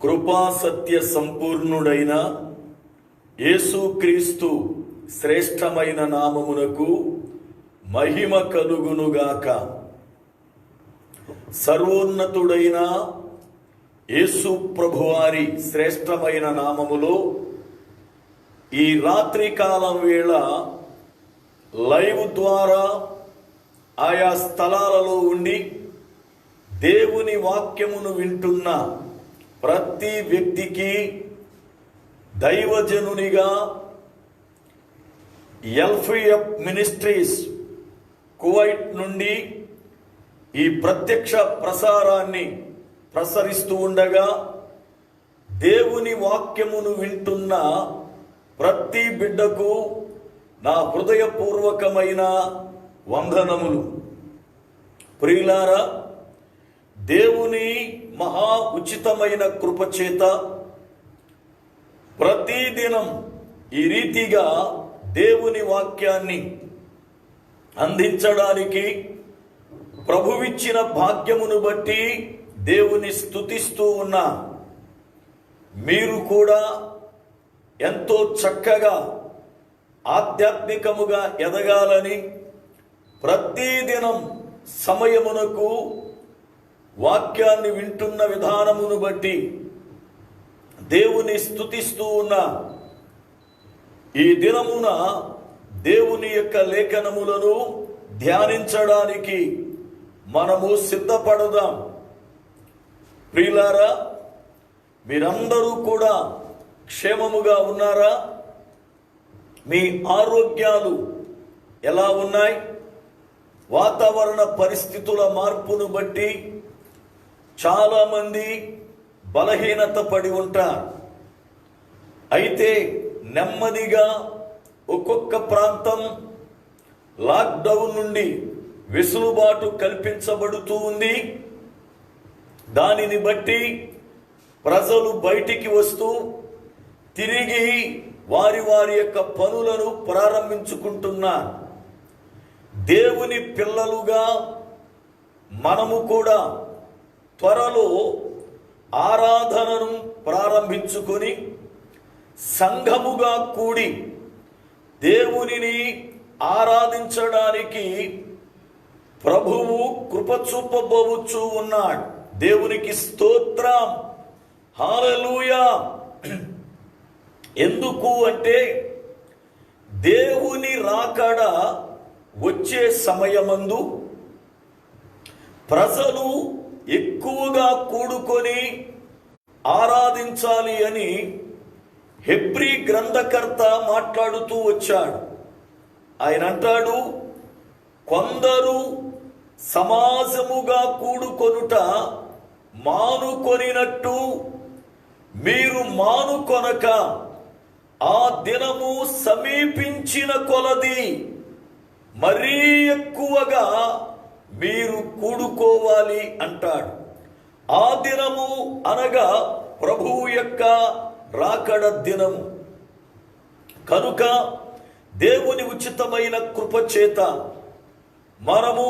కృపా సత్య సంపూర్ణుడైన యేసుక్రీస్తు శ్రేష్టమైన నామమునకు మహిమ కలుగునుగాక. సర్వోన్నతుడైన యేసు ప్రభువారి శ్రేష్టమైన నామములో ఈ రాత్రి కాలం వేళ లైవ్ ద్వారా ఆయా స్థలాలలో ఉండి దేవుని వాక్యమును వింటున్న ప్రతి వ్యక్తికి దైవజనునిగా ఎల్ఫిఎఫ్ మినిస్ట్రీస్ కువైట్ నుండి ఈ ప్రత్యక్ష ప్రసారాన్ని ప్రసరిస్తూ ఉండగా దేవుని వాక్యమును వింటున్న ప్రతి బిడ్డకు నా హృదయపూర్వకమైన వందనములు. ప్రియులారా, దేవుని మహా ఉచితమైన కృపచేత ప్రతిదినం ఈ రీతిగా దేవుని వాక్యాన్ని అందించడానికి ప్రభువిచ్చిన భాగ్యమును బట్టి దేవుని స్తుతిస్తూ ఉన్నా. మీరు కూడా ఎంతో చక్కగా ఆధ్యాత్మికముగా ఎదగాలని ప్రతిదినం సమయమునకు వాక్యాన్ని వింటున్న విధానమును బట్టి దేవుని స్తుతిస్తూ ఉన్నా. ఈ దినమున దేవుని యొక్క లేఖనములను ధ్యానించడానికి మనము సిద్ధపడదాం. ప్రియులారా, మీరందరూ కూడా క్షేమముగా ఉన్నారా? మీ ఆరోగ్యాలు ఎలా ఉన్నాయి? వాతావరణ పరిస్థితుల మార్పును బట్టి చాలామంది బలహీనత పడి ఉంటారు. అయితే నెమ్మదిగా ఒక్కొక్క ప్రాంతం లాక్డౌన్ నుండి వెసులుబాటు కల్పించబడుతూ ఉంది. దానిని బట్టి ప్రజలు బయటికి వస్తూ తిరిగి వారి వారి యొక్క పనులను ప్రారంభించుకుంటున్నారు. దేవుని పిల్లలుగా మనము కూడా త్వరలో ఆరాధనను ప్రారంభించుకొని సంఘముగా కూడి దేవునిని ఆరాధించడానికి ప్రభువు కృప చూపబోవచ్చు ఉన్నాడు. దేవునికి స్తోత్రం, హల్లెలూయా. ఎందుకు అంటే దేవుని రాకడ వచ్చే సమయమందు ప్రజలు ఎక్కువగా కూడుకొని ఆరాధించాలి అని హెబ్రీ గ్రంథకర్త మాట్లాడుతూ వచ్చాడు. ఆయన అంటాడు, కొందరు సమాజముగా కూడుకొనుట మానుకొనినట్టు మీరు మానుకొనక ఆ దినము సమీపించిన కొలది మరీ ఎక్కువగా మీరు కూడుకోవాలి అంటాడు. ఆ దినము అనగా ప్రభువు యొక్క రాకడ దినము కనుక దేవుని ఉచితమైన కృప చేత మనము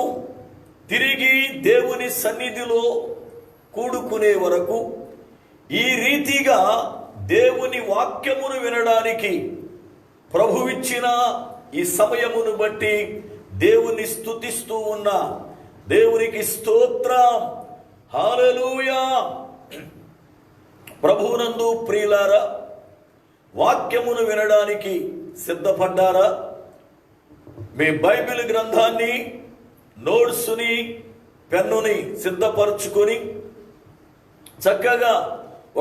తిరిగి దేవుని సన్నిధిలో కూడుకునే వరకు ఈ రీతిగా దేవుని వాక్యమును వినడానికి ప్రభువిచ్చిన ఈ సమయమును బట్టి దేవుని స్తుతిస్తూ ఉన్నా. దేవునికి స్తోత్రం, హల్లెలూయా. ప్రభువునందు ప్రియులారా, వాక్యమును వినడానికి సిద్ధపడ్డారా? మీ బైబిల్ గ్రంథాన్ని, నోట్స్ని, పెన్నుని సిద్ధపరచుకొని చక్కగా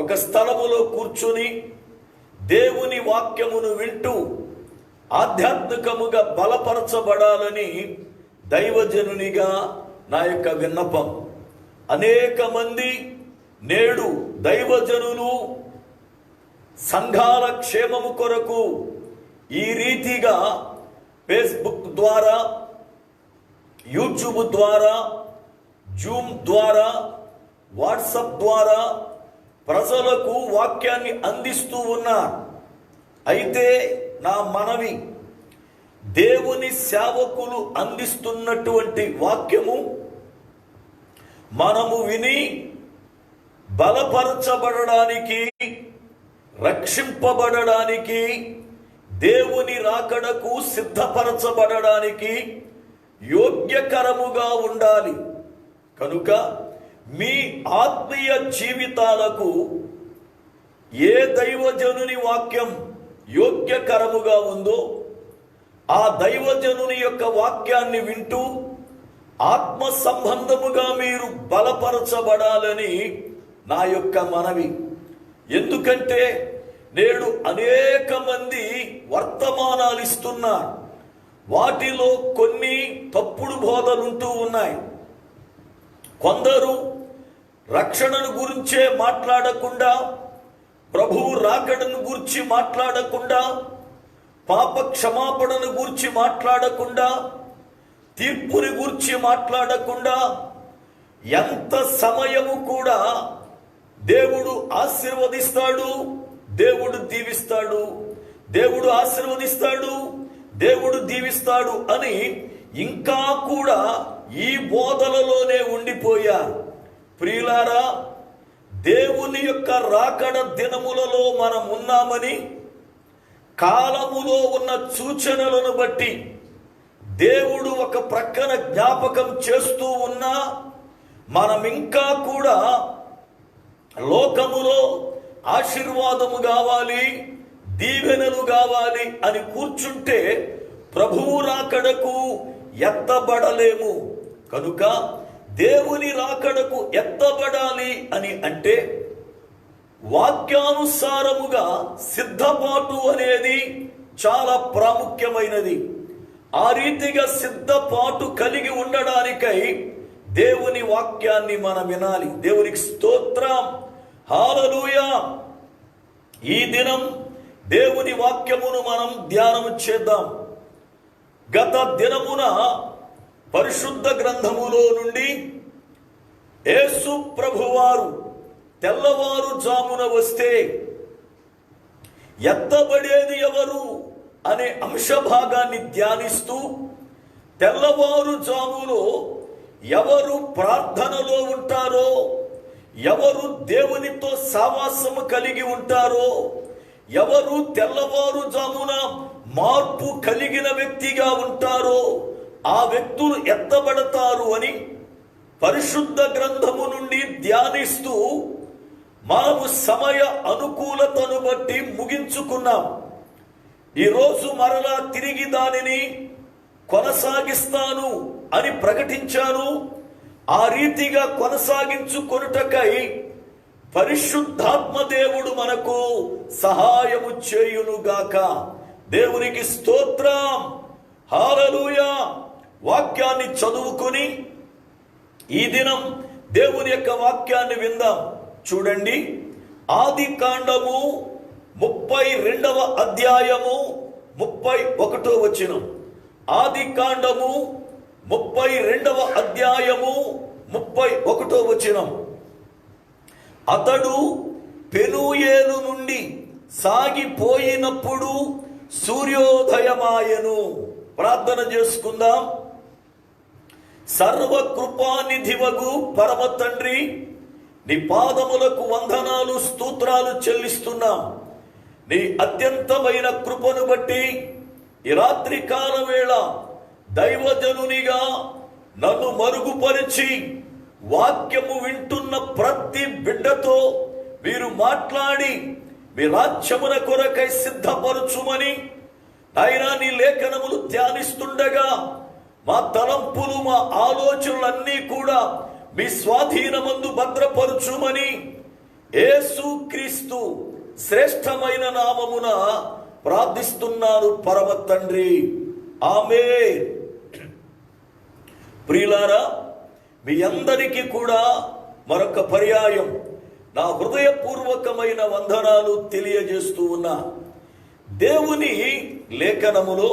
ఒక స్థలములో కూర్చొని దేవుని వాక్యమును వింటూ ఆధ్యాత్మికముగా బలపరచబడాలని దైవజనునిగా నా యొక్క విన్నపం. అనేక మంది నేడు దైవజనులు సంఘాల క్షేమము కొరకు ఈ రీతిగా ఫేస్బుక్ ద్వారా, యూట్యూబ్ ద్వారా, జూమ్ ద్వారా, వాట్సాప్ ద్వారా ప్రజలకు వాక్యాన్ని అందిస్తూ ఉన్నారు. అయితే నా మనవి, దేవుని సేవకులు అందిస్తున్నటువంటి వాక్యము మనము విని బలపరచబడడానికి, రక్షింపబడడానికి, దేవుని రాకడకు సిద్ధపరచబడడానికి యోగ్యకరముగా ఉండాలి. కనుక మీ ఆత్మీయ జీవితాలకు ఏ దైవజనుని వాక్యం యోగ్యకరముగా ఉందో ఆ దైవజనుని యొక్క వాక్యాన్ని వింటూ ఆత్మ సంబంధముగా మీరు బలపరచబడాలని నా యొక్క మనవి. ఎందుకంటే నేడు అనేక మంది వర్తమానాలు ఇస్తున్నారు. వాటిలో కొన్ని తప్పుడు బోధలుంటూ ఉన్నాయి. కొందరు రక్షణను గురించే మాట్లాడకుండా, ప్రభువు రాకడను గురించి మాట్లాడకుండా, పాప క్షమాపణను గురించి మాట్లాడకుండా, తీర్పుని గురించి మాట్లాడకుండా, ఎంత సమయము కూడా దేవుడు ఆశీర్వదిస్తాడు, దేవుడు దీవిస్తాడు, దేవుడు ఆశీర్వదిస్తాడు, దేవుడు దీవిస్తాడు అని ఇంకా కూడా ఈ బోధలలోనే ఉండిపోయారు. ప్రియులారా, దేవుని యొక్క రాకడ దినములలో మనం ఉన్నామని కాలములో ఉన్న సూచనలను బట్టి దేవుడు ఒక ప్రక్కన జ్ఞాపకం చేస్తూ ఉన్నా మనం ఇంకా కూడా లోకములో ఆశీర్వాదము కావాలి, దీవెనలు కావాలి అని కూర్చుంటే ప్రభువు రాకడకు ఎత్తబడలేము. కనుక దేవుని రాకడకు ఎత్తబడాలి అని అంటే వాక్యానుసారముగా సిద్ధపాటు అనేది చాలా ప్రాముఖ్యమైనది. ఆ రీతిగా సిద్ధపాటు కలిగి ఉండడానికై దేవుని వాక్యాన్ని మనం వినాలి. దేవునికి స్తోత్రం, హల్లెలూయా. ఈ దినం దేవుని వాక్యమును మనం ధ్యానం చేద్దాం. గత దినమున పరిశుద్ధ గ్రంథములో నుండి యేసు ప్రభువారు తెల్లవారుజామున వస్తే ఎత్తబడేది ఎవరు అనే అంశ భాగాన్ని ధ్యానిస్తూ, తెల్లవారుజాములో ఎవరు ప్రార్థనలో ఉంటారో, ఎవరు దేవునితో సావాసము కలిగి ఉంటారో, ఎవరు తెల్లవారుజామున మార్పు కలిగిన వ్యక్తిగా ఉంటారో ఆ వ్యక్తులు ఎత్తబడతారు అని పరిశుద్ధ గ్రంథము నుండి ధ్యానిస్తూ మనము సమయ అనుకూలతను బట్టి ముగించుకున్నాం. ఈరోజు మరలా తిరిగి దానిని కొనసాగిస్తాను అని ప్రకటించాను. ఆ రీతిగా కొనసాగించుకొనుటకై పరిశుద్ధాత్మ దేవుడు మనకు సహాయము చేయునుగాక. దేవునికి స్తోత్రం, హల్లెలూయా. వాక్యాన్ని చదువుకొని ఈ దినం దేవుని యొక్క వాక్యాన్ని విందాం. చూడండి, ఆది కాండము 32వ అధ్యాయము 31వ వచనం. ఆది కాండము 32వ అధ్యాయము 31వ వచనం. అతడు పెనూయేలు నుండి సాగిపోయినప్పుడు సూర్యోదయమాయెను. ప్రార్థన చేసుకుందాం. సర్వకృపానిధివగు పరమ తండ్రి, నీ పాదములకు వందనాలు, స్తోత్రాలు చెల్లిస్తున్నాం. నీ అత్యంతమైన కృపను బట్టి ఈ రాత్రి కాల వేళ దైవజనునిగా నన్ను మరుగుపరిచి వాక్యము వింటున్న ప్రతి బిడ్డతో మీరు మాట్లాడి మీ రాజ్యమున కొరకై సిద్ధపరచుమని అయినా నీ లేఖనములు ధ్యానిస్తుండగా మా తలంపులు, మా ఆలోచనలన్నీ కూడా మీ స్వాధీనమందు భద్రపరచుమని యేసు క్రీస్తు శ్రేష్టమైన నామమున ప్రార్థిస్తున్నాను పరమ తండ్రి, ఆమేన్. ప్రియులారా, మీ అందరికీ కూడా మరొక పర్యాయం నా హృదయపూర్వకమైన వందనాలు తెలియజేస్తూ ఉన్నా. దేవుని లేఖనములో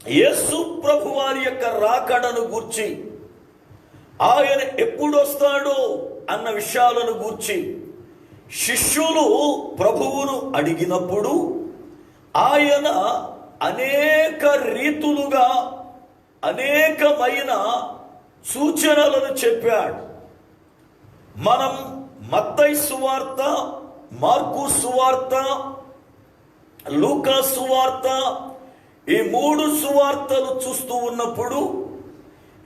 యేసు ప్రభు వారి యొక్క రాకడను గూర్చి, ఆయన ఎప్పుడు వస్తాడో అన్న విషయాలను గూర్చి శిష్యులు ప్రభువును అడిగినప్పుడు ఆయన అనేక రీతులుగా అనేకమైన సూచనలను చెప్పాడు. మనం మత్తయి సువార్త, మార్కు సువార్త, లూకా సువార్త, ఈ 3 సువార్తలు చూస్తూ ఉన్నప్పుడు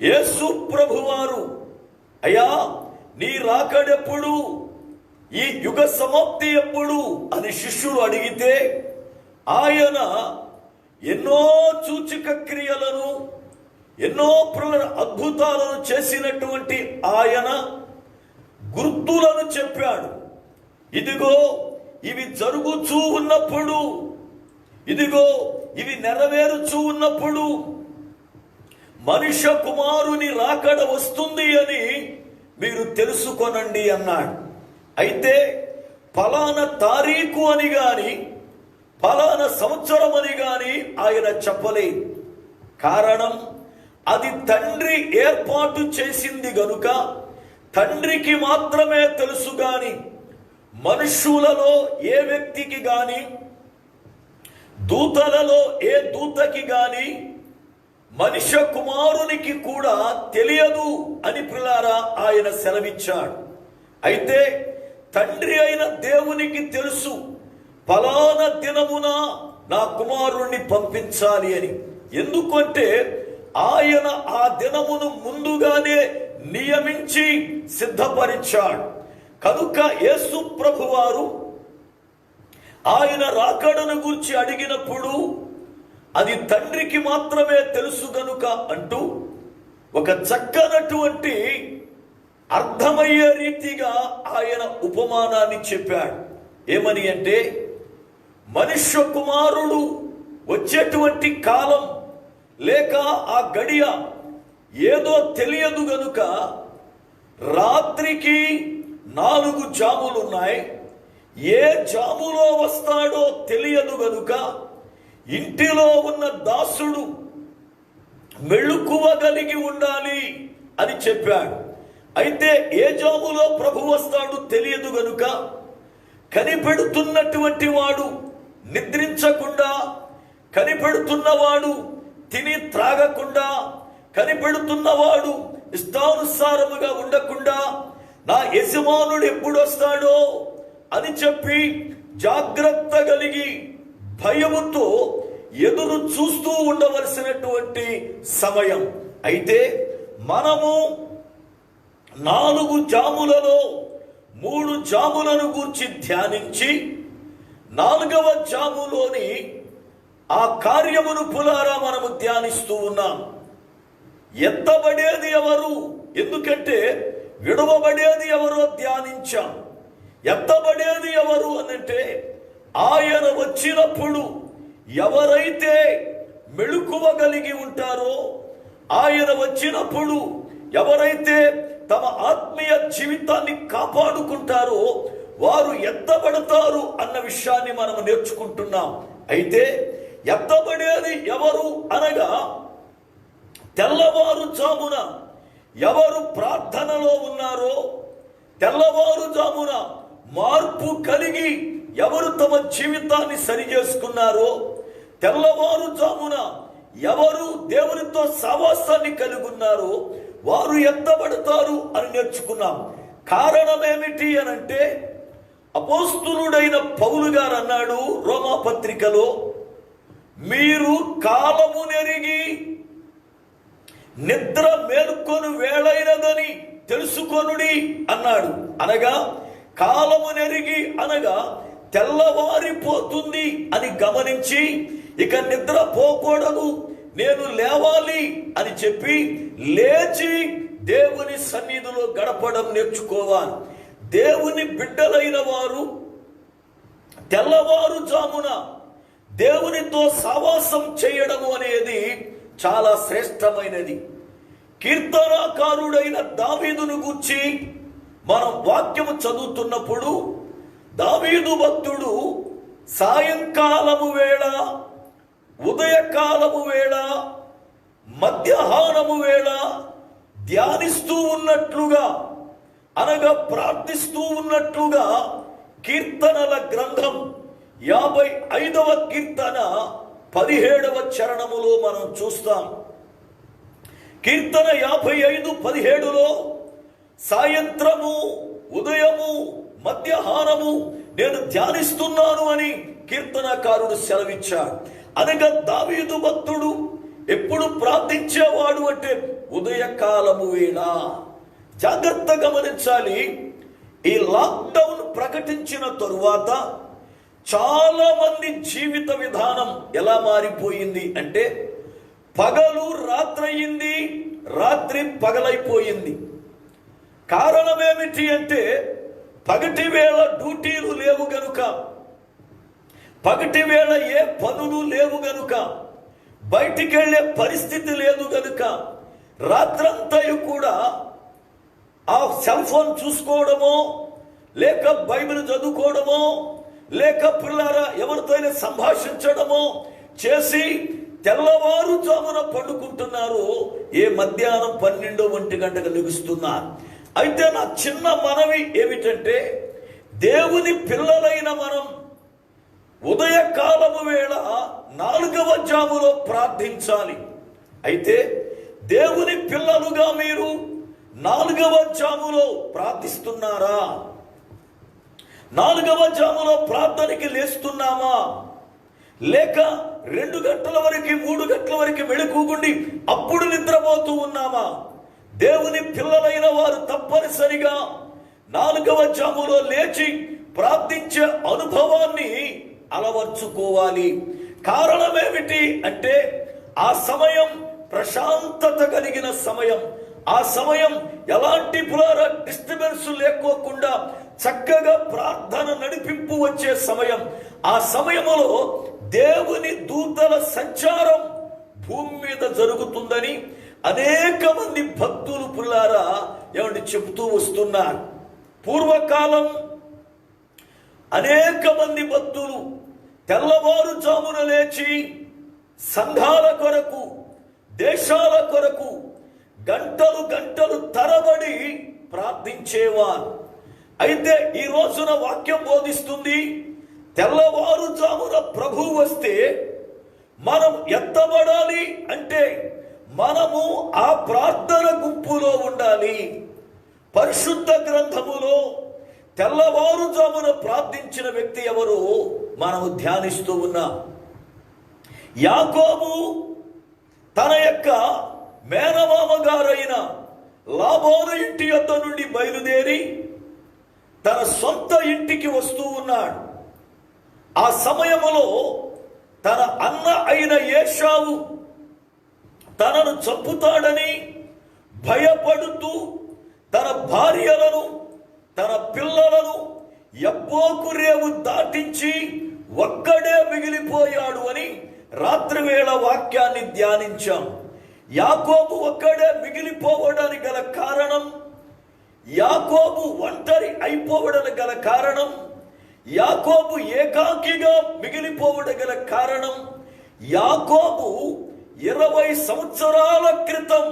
యేసు ప్రభువారు, అయ్యా నీ రాకడెప్పుడు, ఈ యుగ సమాప్తి ఎప్పుడు అని శిష్యులు అడిగితే ఆయన ఎన్నో సూచక క్రియలను, ఎన్నో అద్భుతాలను చేసినటువంటి ఆయన గుర్తులను చెప్పాడు. ఇదిగో ఇవి జరుగుచూ ఉన్నప్పుడు, ఇదిగో ఇవి నెరవేరుచూ ఉన్నప్పుడు మనుష్య కుమారుని రాకడ వస్తుంది అని మీరు తెలుసుకొనండి అన్నాడు. అయితే ఫలానా తారీఖు అని గాని, ఫలానా సంవత్సరం అని గాని ఆయన చెప్పలే. కారణం, అది తండ్రి ఏర్పాటు చేసింది గనుక తండ్రికి మాత్రమే తెలుసు గాని మనుష్యులలో ఏ వ్యక్తికి గాని, దూతలలో ఏ దూతకి గాని, మనుష్య కుమారునికి కూడా తెలియదు అని ప్రియులారా ఆయన సెలవిచ్చాడు. అయితే తండ్రి అయిన దేవునికి తెలుసు, ఫలానా దినమున నా కుమారుణ్ణి పంపించాలి అని. ఎందుకంటే ఆయన ఆ దినమును ముందుగానే నియమించి సిద్ధపరిచాడు. కనుక యేసు ప్రభువారు ఆయన రాకడను గురించి అడిగినప్పుడు అది తండ్రికి మాత్రమే తెలుసు గనుక అంటూ ఒక చక్కనటువంటి అర్థమయ్యే రీతిగా ఆయన ఉపమానాన్ని చెప్పాడు. ఏమని అంటే, మనుష్య కుమారుడు వచ్చేటువంటి కాలం లేక ఆ గడియ ఏదో తెలియదు గనుక రాత్రికి 4 జాములున్నాయి. ఏ జాములో వస్తాడో తెలియదు గనుక ఇంటిలో ఉన్న దాసుడు మెళుకువగలిగి ఉండాలి అని చెప్పాడు. అయితే ఏ జాములో ప్రభు వస్తాడు తెలియదు గనుక కనిపెడుతున్నటువంటి వాడు నిద్రించకుండా, కనిపెడుతున్నవాడు తిని త్రాగకుండా, కనిపెడుతున్నవాడు ఇష్టానుసారముగా ఉండకుండా నా యజమానుడు ఎప్పుడు వస్తాడో అని చెప్పి జాగ్రత్త కలిగి భయముతో ఎదురు చూస్తూ ఉండవలసినటువంటి సమయం. అయితే మనము 4 జాములలో 3 జాములను గూర్చి ధ్యానించి 4వ జాములోని ఆ కార్యమును పులారా మనము ధ్యానిస్తూ ఉన్నాం. ఎత్తబడేది ఎవరు, ఎందుకంటే విడవబడేది ఎవరో ధ్యానించాం. ఎత్తబడేది ఎవరు అనంటే ఆయన వచ్చినప్పుడు ఎవరైతే మెళుకువగలిగి ఉంటారో, ఆయన వచ్చినప్పుడు ఎవరైతే తమ ఆత్మీయ జీవితాన్ని కాపాడుకుంటారో వారు ఎత్తబడతారు అన్న విషయాన్ని మనం నేర్చుకుంటున్నాం. అయితే ఎత్తబడేది ఎవరు అనగా, తెల్లవారుజామున ఎవరు ప్రార్థనలో ఉన్నారో, తెల్లవారుజామున మార్పు కలిగి ఎవరు తమ జీవితాన్ని సరి చేసుకున్నారో, తెల్లవారుజామున ఎవరు దేవునితో సహవాసాన్ని కలిగి ఉన్నారో వారు ఎత్తబడతారు అని నేర్చుకున్నాం. కారణం ఏమిటి అనంటే, అపోస్తులుడైన పౌలు గారు అన్నాడు రోమా పత్రికలో, మీరు కాలము నెరిగి నిద్ర మేల్కొని వేళైనదని తెలుసుకొనుడి అన్నాడు. అనగా కాలము నెరిగి అనగా తెల్లవారిపోతుంది అని గమనించి ఇక నిద్ర పోకూడదు, నేను లేవాలి అని చెప్పి లేచి దేవుని సన్నిధిలో గడపడం నేర్చుకోవాలి. దేవుని బిడ్డలైన వారు తెల్లవారుజామున దేవునితో సహవాసం చేయడము అనేది చాలా శ్రేష్టమైనది. కీర్తనాకారుడైన దావీదును గూర్చి మనం వాక్యము చదువుతున్నప్పుడు దావీదు భక్తుడు సాయంకాలము వేళ, ఉదయకాలము వేళ, మధ్యాహ్నము వేళ ధ్యానిస్తూ ఉన్నట్లుగా అనగా ప్రార్థిస్తూ ఉన్నట్లుగా కీర్తనల గ్రంథం 55వ కీర్తన 17వ చరణములో మనం చూస్తాం. కీర్తన 55:17లో సాయంత్రము ఉదయము మధ్యాహ్నము నేను ధ్యానిస్తున్నాను అని కీర్తనకారుడు సెలవిచ్చాడు. అనగా దావీదు భక్తుడు ఎప్పుడు ప్రార్థించేవాడు అంటే ఉదయకాలము వేళ. జాగ్రత్త గమనించాలి. ఈ లాక్డౌన్ ప్రకటించిన తరువాత చాలా మంది జీవిత విధానం ఎలా మారిపోయింది అంటే పగలు రాత్రి అయింది, రాత్రి పగలైపోయింది. కారణం ఏమిటి అంటే పగటి వేళ డ్యూటీలు లేవు గనుక, పగటి వేళ ఏ పనులు లేవు గనుక, బయటికి వెళ్ళే పరిస్థితి లేదు గనుక రాత్రంతయు కూడా ఆ సెల్ ఫోన్ చూసుకోవడమో, లేక బైబిల్ చదువుకోవడమో, లేక పిల్లరా ఎవరితో సంభాషించడమో చేసి తెల్లవారుజామున పండుకుంటున్నారు. ఏ మధ్యాహ్నం 12-1 గంటకు లెగుస్తున్నారు. అయితే నా చిన్న మనవి ఏమిటంటే దేవుని పిల్లలైన మనం ఉదయకాలము వేళ 4వ జాములో ప్రార్థించాలి. అయితే దేవుని పిల్లలుగా మీరు 4వ జాములో ప్రార్థిస్తున్నారా? 4వ జాములో ప్రార్థనకి లేస్తున్నామా? లేక 2 గంటల వరకు 3 గంటల వరకు మెళకువగుండి అప్పుడు నిద్రపోతూ ఉన్నామా? దేవుని పిల్లలైన వారు తప్పనిసరిగా 4వ జాములో లేచి ప్రార్థించే అనుభవాన్ని అలవర్చుకోవాలి. కారణం ఏమిటి అంటే ఆ సమయం ప్రశాంతత కలిగిన సమయం. ఆ సమయం ఎలాంటి డిస్టర్బెన్స్ లేకోకుండా చక్కగా ప్రార్థన నడిపింపు వచ్చే సమయం. ఆ సమయంలో దేవుని దూతల సంచారం భూమి మీద జరుగుతుందని అనేక మంది భక్తులు పుల్లారా ఏమండి చెబుతూ వస్తున్నారు. పూర్వకాలం అనేక మంది భక్తులు తెల్లవారుజామున లేచి సంఘాల కొరకు, దేశాల కొరకు గంటలు గంటలు తరబడి ప్రార్థించేవారు. అయితే ఈ రోజున వాక్యం బోధిస్తుంది, తెల్లవారుజామున ప్రభువు వస్తే మనం ఎత్తబడాలి అంటే మనము ఆ ప్రార్థన గుంపులో ఉండాలి. పరిశుద్ధ గ్రంథములో తెల్లవారుజామున ప్రార్థించిన వ్యక్తి ఎవరు మనము ధ్యానిస్తూ ఉన్నాం. యాకోబు తన యొక్క మేనమామ గారైన లాబాను ఇంటి యొద్ద నుండి బయలుదేరి తన సొంత ఇంటికి వస్తూ ఉన్నాడు. ఆ సమయములో తన అన్న అయిన ఏశావు తనను చంపుతాడని భయపడుతూ తన భార్యలను, తన పిల్లలను యబ్బోకు రేవు దాటించి ఒక్కడే మిగిలిపోయాడు అని రాత్రివేళ వాక్యాన్ని ధ్యానించాం. యాకోబు ఒక్కడే మిగిలిపోవడానికి గల కారణం, యాకోబు ఒంటరి అయిపోవడానికి గల కారణం, యాకోబు ఏకాకిగా మిగిలిపోవడం గల కారణం, యాకోబు 20 సంవత్సరాల క్రితం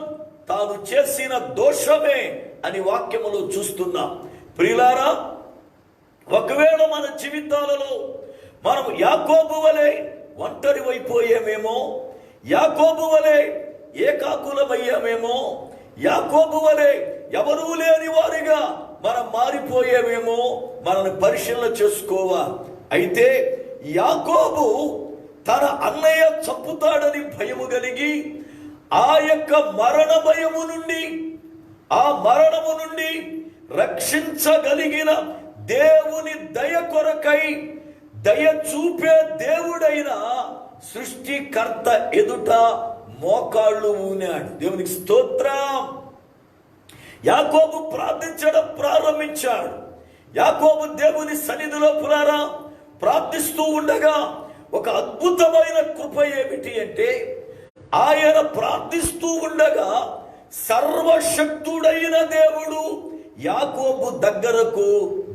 తాను చేసిన దోషమే అని వాక్యములో చూస్తున్నాం. ప్రియులారా, ఒకవేళ మన జీవితాలలో మనం యాకోబు వలె ఒంటరి అయిపోయామేమో, యాకోబు వలె ఏకాకులమయ్యామేమో, యాకోబు వలె ఎవరూ లేని వారిగా మనం మారిపోయామేమో మనల్ని పరిశీలన చేసుకోవాలి. అయితే యాకోబు తన అన్నయ్య చంపుతాడని భయము కలిగి ఆ యొక్క మరణ భయము నుండి, ఆ మరణము నుండి రక్షించగలిగిన దేవుని దయ కొరకై దయ చూపే దేవుడైన సృష్టికర్త ఎదుట మోకాళ్ళు ఊనాడు. దేవునికి స్తోత్రం. యాకోబు ప్రార్థించడం ప్రారంభించాడు. యాకోబు దేవుని సన్నిధిలో ప్రార్థిస్తూ ఉండగా ఒక అద్భుతమైన కృప ఏమిటి అంటే ఆయన ప్రార్థిస్తూ ఉండగా సర్వశక్తుడైన దేవుడు యాకోబు దగ్గరకు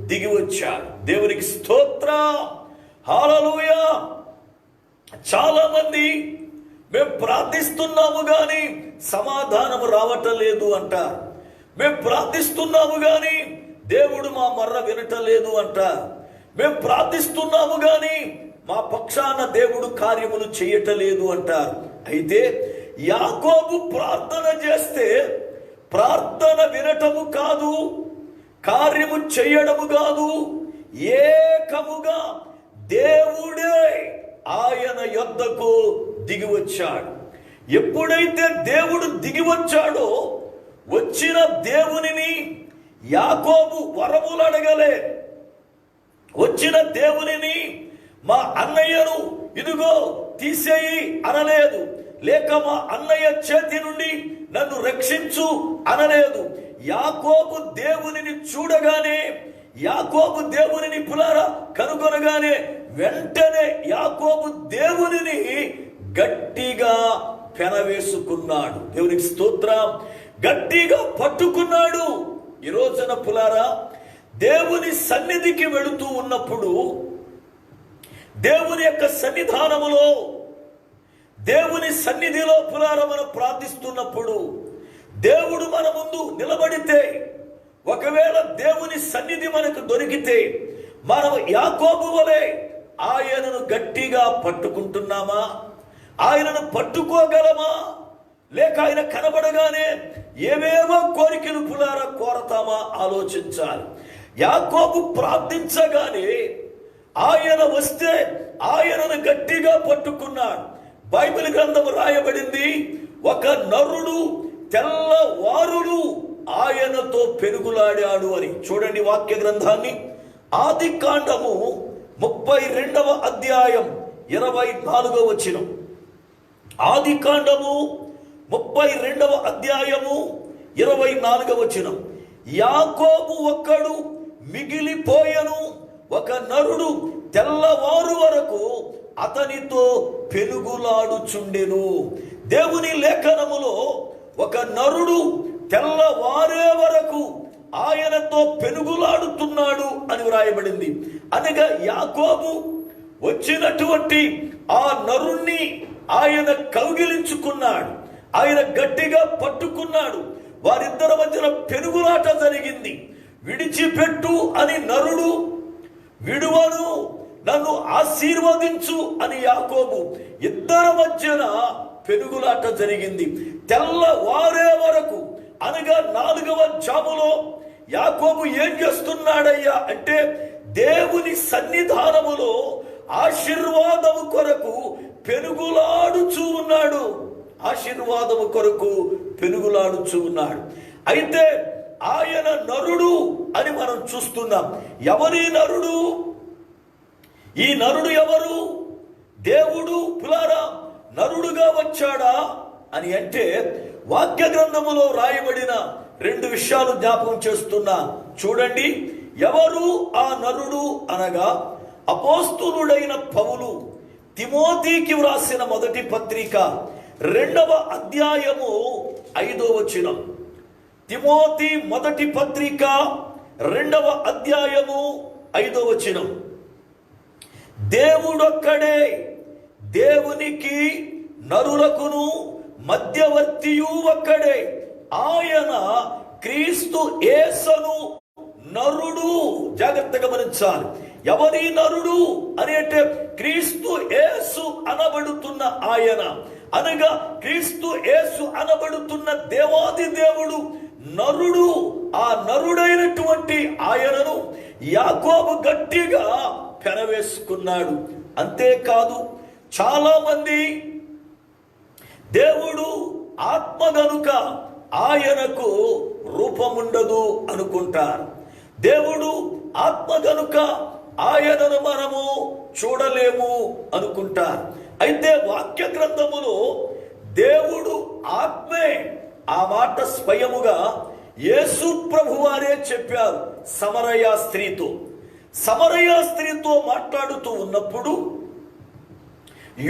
దిగి వచ్చాడు. దేవునికి స్తోత్రం. హల్లెలూయా. చాలా మంది మేము ప్రార్థిస్తున్నాము గాని సమాధానం రావటం లేదు అంటారు. మేము ప్రార్థిస్తున్నాము గాని దేవుడు మా మర్ర వినటం లేదు అంటారు. మేము ప్రార్థిస్తున్నాము గాని మా పక్షాన దేవుడు కార్యములు చేయటలేదు అంటారు. అయితే యాకోబు ప్రార్థన చేస్తే ప్రార్థన వినటము కాదు, కార్యము చేయడము కాదు, ఏకముగా దేవుడే ఆయన యొద్దకు దిగి వచ్చాడు. ఎప్పుడైతే దేవుడు దిగి వచ్చాడో, వచ్చిన దేవునిని యాకోబు వరములు అడగలే. వచ్చిన దేవునిని మా అన్నయ్యను ఇదిగో తీసేయి అనలేదు, లేక మా అన్నయ్య చేతి నుండి నన్ను రక్షించు అనలేదు. యాకోబు దేవునిని చూడగానే, యాకోబు దేవునిని పులారా కనుగొనగానే వెంటనే యాకోబు దేవునిని గట్టిగా పెనవేసుకున్నాడు. దేవునికి స్తోత్రం. గట్టిగా పట్టుకున్నాడు. ఈ రోజున పులారా దేవుని సన్నిధికి వెళుతూ ఉన్నప్పుడు, దేవుని యొక్క సన్నిధానములో, దేవుని సన్నిధిలో పులారా మనం ప్రార్థిస్తున్నప్పుడు, దేవుడు మన ముందు నిలబడితే, ఒకవేళ దేవుని సన్నిధి మనకు దొరికితే, మనం యాకోబు వలె ఆయనను గట్టిగా పట్టుకుంటున్నామా? ఆయనను పట్టుకోగలమా? లేక ఆయన కనబడగానే ఏవేవో కోరికలు పులారా కోరతామా? ఆలోచించాలి. యాకోబు ప్రార్థించగానే ఆయన వస్తే ఆయనను గట్టిగా పట్టుకున్నాడు. బైబిల్ గ్రంథం రాయబడింది, ఒక నరుడు తెల్లవారులు ఆయనతో పెనుగులాడాడు అని. చూడండి వాక్య గ్రంథాన్ని, ఆది కాండము 32వ అధ్యాయం 24వ వచనం. ఆది కాండము 32వ అధ్యాయము 24వ వచనం. యాకోబు ఒక్కడు మిగిలిపోయెను, ఒక నరుడు తెల్లవారు వరకు అతనితో పెనుగులాడుచుండెను. దేవుని లేఖనములో ఒక నరుడు తెల్లవారే వరకు ఆయనతో పెనుగులాడుతున్నాడు అని వ్రాయబడింది. అనగా యాకోబు వచ్చినటువంటి ఆ నరుణ్ణి ఆయన కౌగిలించుకున్నాడు, ఆయన గట్టిగా పట్టుకున్నాడు. వారిద్దరి మధ్యన పెనుగులాట జరిగింది. విడిచిపెట్టు అని నరుడు, విడువను, నన్ను ఆశీర్వదించు అని యాకోబు, ఇద్దరి మధ్యన పెనుగులాట జరిగింది. తెల్లవారే వరకు, అనగా 4వ జాములో యాకోబు ఏం చేస్తున్నాడయ్యా అంటే, దేవుని సన్నిధానములో ఆశీర్వాదము కొరకు పెనుగులాడుచూ ఉన్నాడు. ఆశీర్వాదము కొరకు పెనుగులాడుచూ ఉన్నాడు. అయితే ఆయన నరుడు అని మనం చూస్తున్నాం. ఎవరి నరుడు? ఈ నరుడు ఎవరు? దేవుడు పులారా నరుడుగా వచ్చాడా అని అంటే, వాక్య గ్రంథములో రాయబడిన 2 విషయాలు జ్ఞాపకం చేస్తున్నా. చూడండి, ఎవరు ఆ నరుడు అనగా, అపోస్తులుడైన పౌలు తిమోతికి వ్రాసిన మొదటి పత్రిక 2వ అధ్యాయము 5వ వచనం. తిమోతి మొదటి పత్రిక 2వ అధ్యాయము 5వ వచనం. దేవుడొక్కడే, దేవునికి నరులకును మధ్యవర్తియు ఒక్కడే, ఆయన క్రీస్తు యేసును నరుడు. జాగ్రత్తగా గమనించాలి. ఎవరి నరుడు అని అంటే, క్రీస్తు యేసు అనబడుతున్న ఆయన, అనగా క్రీస్తు యేసు అనబడుతున్న దేవాది దేవుడు నరుడు. ఆ నరుడైనటువంటి ఆయనను యాకోబు గట్టిగా పెనవేసుకున్నాడు. అంతేకాదు, చాలా మంది దేవుడు ఆత్మ గనుక ఆయనకు రూపముండదు అనుకుంటారు. దేవుడు ఆత్మ గనుక ఆయనను మనము చూడలేము అనుకుంటారు. అయితే వాక్య గ్రంథములో దేవుడు ఆత్మే, ఆ మాట స్వయముగా యేసు ప్రభువారే చెప్పారు సమరయ స్త్రీతో. సమరయ స్త్రీతో మాట్లాడుతూ ఉన్నప్పుడు,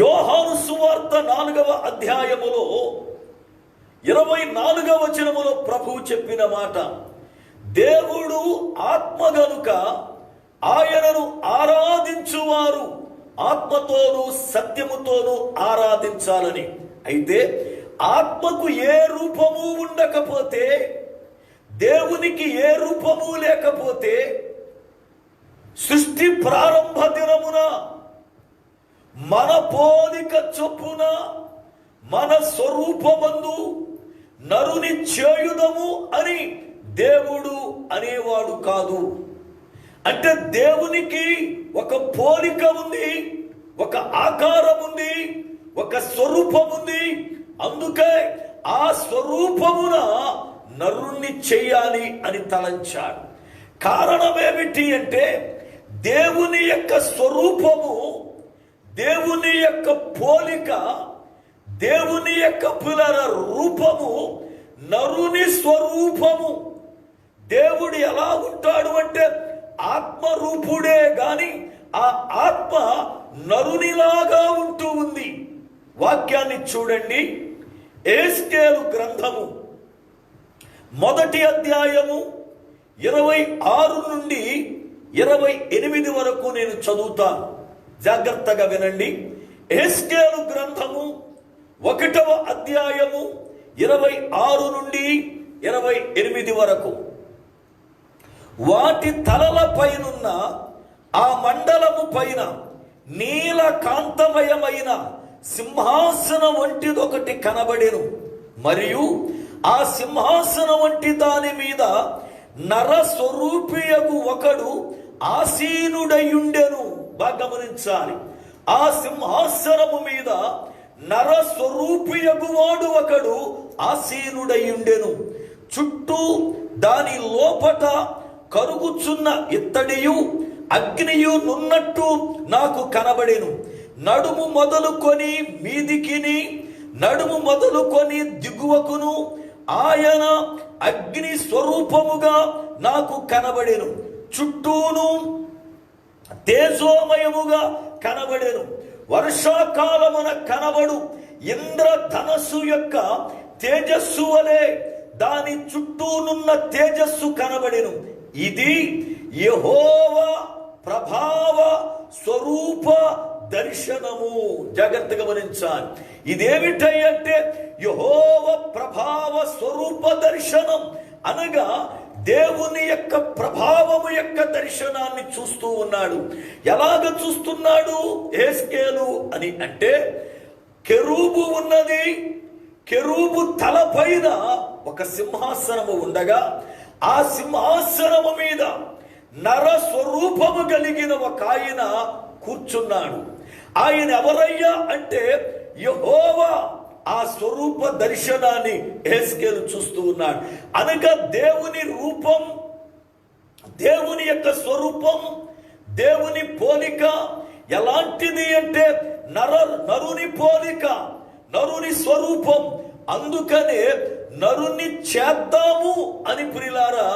యోహాను సువార్త 4వ అధ్యాయములో 24వ వచనములో ప్రభువు చెప్పిన మాట, దేవుడు ఆత్మ గనుక ఆయనను ఆరాధించువారు ఆత్మతోనూ సత్యముతోనూ ఆరాధించాలని. అయితే ఆత్మకు ఏ రూపము ఉండకపోతే, దేవునికి ఏ రూపము లేకపోతే, సృష్టి ప్రారంభ దినమున మన పోలిక చొప్పున మన స్వరూపమందు నరుని చేయుదము అని దేవుడు అనేవాడు కాదు. అంటే దేవునికి ఒక పోలిక ఉంది, ఒక ఆకారం ఉంది, ఒక స్వరూపం ఉంది. అందుకే ఆ స్వరూపమున నరుణ్ణి చెయ్యాలి అని తలంచాడు. కారణమేమిటి అంటే దేవుని యొక్క స్వరూపము, దేవుని యొక్క పోలిక, దేవుని యొక్క పిల్లల రూపము నరుని స్వరూపము. దేవుడు ఎలా ఉంటాడు అంటే ఆత్మరూపుడే గాని ఆ ఆత్మ నరునిలాగా ఉంటూ ఉంది. వాక్యాన్ని చూడండి. యెహెజ్కేలు గ్రంథము 1వ అధ్యాయము 26 నుండి 28 వరకు నేను చదువుతాను, జాగ్రత్తగా వినండి. యెహెజ్కేలు గ్రంథము 1వ అధ్యాయము 26 నుండి 28 వరకు. వాటి తలల పైనున్న ఆ మండలము పైన నీలకాంతమయమైన సింహాసనం వంటిదొకటి కనబడెను. మరియు ఆ సింహాసనం వంటి దాని మీద నరస్వరూపియగు ఒకడు ఆసీనుడయుండెను. బాగా గమనించాలి. ఆ సింహాసనము మీద నరస్వరూపియగు వాడు ఒకడు ఆసీనుడయుండెను. చుట్టూ దాని లోపట కరుగుచున్న ఇత్తడియు అగ్నియు నున్నట్టు నాకు కనబడెను. నడుము మొదలుకొని మీదికిని, నడుము మొదలుకొని దిగువకును ఆయన అగ్ని స్వరూపముగా నాకు కనబడెను. చుట్టూను తేజోమయముగా కనబడెను. వర్షాకాలమున కనబడు ఇంద్రధనస్సు యొక్క తేజస్సు వలె దాని చుట్టూనున్న తేజస్సు కనబడెను. ఇది యెహోవా ప్రభావ స్వరూప దర్శనము. జాగ్రత్తగా గమనించాలి. ఇదేమిటంటే యెహోవా ప్రభావ స్వరూప దర్శనం అనగా దేవుని యొక్క ప్రభావము యొక్క దర్శనాన్ని చూస్తూ ఉన్నాడు. ఎలాగ చూస్తున్నాడు యెహెజ్కేలు అని అంటే, కెరూబు ఉన్నది. కెరూబు తల పైన ఒక సింహాసనము ఉండగా ఆ సింహాసనము మీద నరస్వరూపము కలిగిన ఒక ఆయన కూర్చున్నాడు. ఆయన ఎవరయ్యా అంటే యెహోవా. ఆ స్వరూప దర్శనాన్ని యెహెజ్కేలు చూస్తూ ఉన్నాడు. అనగా దేవుని రూపం, దేవుని యొక్క స్వరూపం, దేవుని పోలిక ఎలాంటిది అంటే నరుని పోలిక, నరుని స్వరూపం. అందుకనే నరుని చేద్దాము అని ప్రియులారా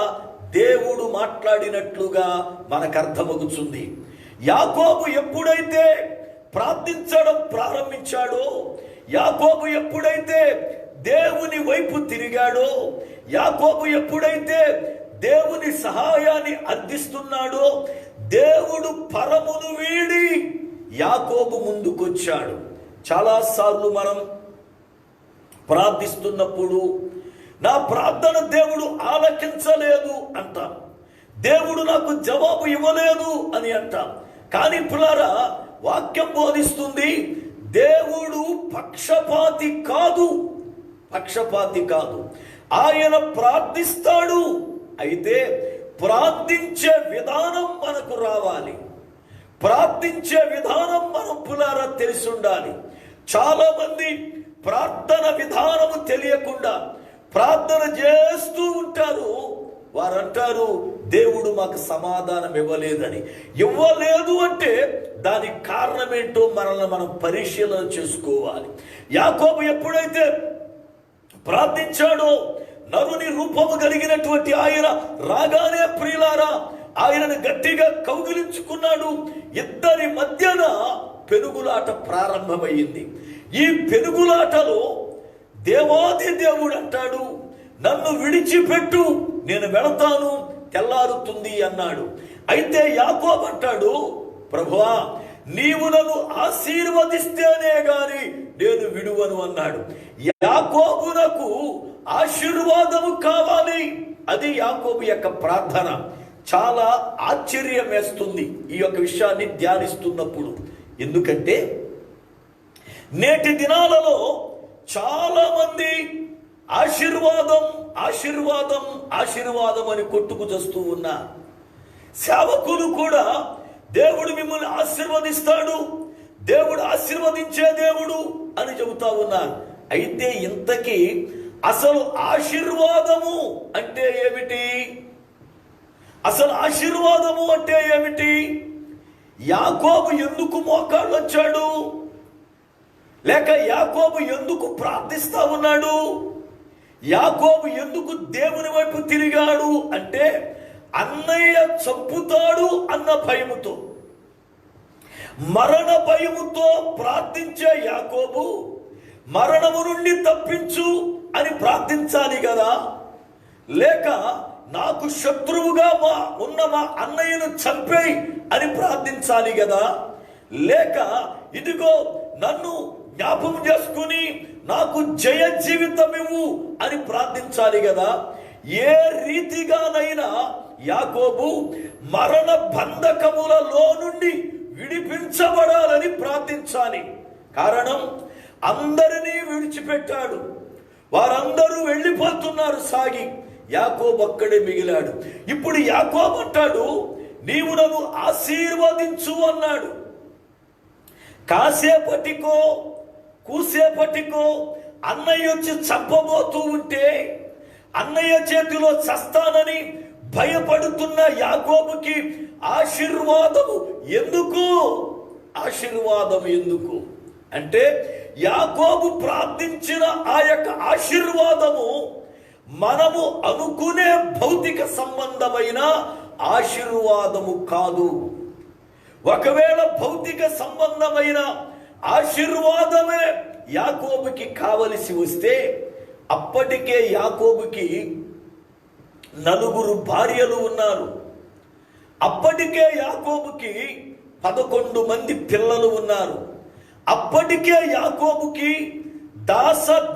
దేవుడు మాట్లాడినట్లుగా మనకు అర్థమవుతుంది. యాకోబు ఎప్పుడైతే ప్రార్థించడం ప్రారంభించాడో, యాకోబు ఎప్పుడైతే దేవుని వైపు తిరిగాడో, యాకోబు ఎప్పుడైతే దేవుని సహాయాన్ని అందిస్తున్నాడో, దేవుడు పరమును వీడి యాకోబు ముందుకొచ్చాడు. చాలాసార్లు మనం ప్రార్థిస్తున్నప్పుడు నా ప్రార్థన దేవుడు ఆలకించలేదు అంటాం, దేవుడు నాకు జవాబు ఇవ్వలేదు అని అంటాం. కానీ పిల్లారా, వాక్యం బోధిస్తుంది దేవుడు పక్షపాతి కాదు, పక్షపాతి కాదు. ఆయన ప్రార్థిస్తాడు. అయితే ప్రార్థించే విధానం మనకు రావాలి, ప్రార్థించే విధానం మనం పులారా తెలిసి ఉండాలి. చాలా మంది ప్రార్థన విధానము తెలియకుండా ప్రార్థన చేస్తూ ఉంటారు. వారంటారు దేవుడు మాకు సమాధానం ఇవ్వలేదని. ఇవ్వలేదు అంటే దానికి కారణం ఏంటో మనల్ని మనం పరిశీలన చేసుకోవాలి. యాకోబు ఎప్పుడైతే ప్రార్థించాడో, నరుని రూపము కలిగినటువంటి ఆయన రాగానే ప్రియులారా ఆయనను గట్టిగా కౌగిలించుకున్నాడు. ఇద్దరి మధ్యన పెనుగులాట ప్రారంభమైంది. ఈ పెనుగులాటలో దేవాది దేవుడు అంటాడు, నన్ను విడిచిపెట్టు, నేను వెళతాను, తెల్లారుతుంది అన్నాడు. అయితే యాకోబు అంటాడు, ప్రభువా నీవు నన్ను ఆశీర్వదిస్తేనే గాని నేను విడువను అన్నాడు. యాకోబునకు ఆశీర్వాదము కావాలి. అది యాకోబు యొక్క ప్రార్థన. చాలా ఆశ్చర్యం వేస్తుంది ఈ యొక్క విషయాన్ని ధ్యానిస్తున్నప్పుడు. ఎందుకంటే నేటి దినాలలో చాలా మంది ఆశీర్వాదం ఆశీర్వాదం ఆశీర్వాదం అని కొట్టుకు చేస్తూ ఉన్నా. సేవకులు కూడా దేవుడు మిమ్మల్ని ఆశీర్వదిస్తాడు, దేవుడు ఆశీర్వదించే దేవుడు అని చెబుతా ఉన్నారు. అయితే ఇంతకీ అసలు ఆశీర్వాదము అంటే ఏమిటి? అసలు ఆశీర్వాదము అంటే ఏమిటి? యాకోబు ఎందుకు మోకాళ్ళు వచ్చాడు? లేక యాకోబు ఎందుకు ప్రార్థిస్తా ఉన్నాడు? యాకోబు ఎందుకు దేవుని వైపు తిరిగాడు అంటే అన్నయ్య చంపుతాడు అన్న భయముతో, మరణ భయముతో ప్రార్థించే యాకోబు మరణము నుండి తప్పించు అని ప్రార్థించాలి కదా, లేక నాకు శత్రువుగా ఉన్న మా అన్నయ్యను చంపేయి అని ప్రార్థించాలి కదా, లేక ఇదిగో నన్ను జ్ఞాపకం చేసుకుని నాకు జయ జీవితం ఇవ్వు అని ప్రార్థించాలి కదా. ఏ రీతిగానైనా యాకోబు మరణ బంధకములలో నుండి విడిపించబడాలని ప్రార్థించాలి. కారణం, అందరినీ విడిచిపెట్టాడు, వారందరూ వెళ్ళిపోతున్నారు సాగి, యాకోబు అక్కడే మిగిలాడు. ఇప్పుడు యాకోబు అంటాడు, నీవు నన్ను ఆశీర్వదించు అన్నాడు. కాసేపటికో కూసేపటికో అన్నయ్య వచ్చి చంపబోతూ ఉంటే, అన్నయ్య చేతిలో చస్తానని భయపడుతున్న యాకోబుకి ఆశీర్వాదము ఎందుకు? ఆశీర్వాదం ఎందుకు అంటే యాకోబు ప్రార్థించిన ఆ యొక్క ఆశీర్వాదము మనము అనుకునే భౌతిక సంబంధమైన ఆశీర్వాదము కాదు. ఒకవేళ భౌతిక సంబంధమైన ఆశీర్వాదమే యాకోబుకి కావలసి వస్తే, అప్పటికే యాకోబుకి 4 భార్యలు ఉన్నారు, అప్పటికే యాకోబుకి 11 మంది పిల్లలు ఉన్నారు, అప్పటికే యాకోబుకి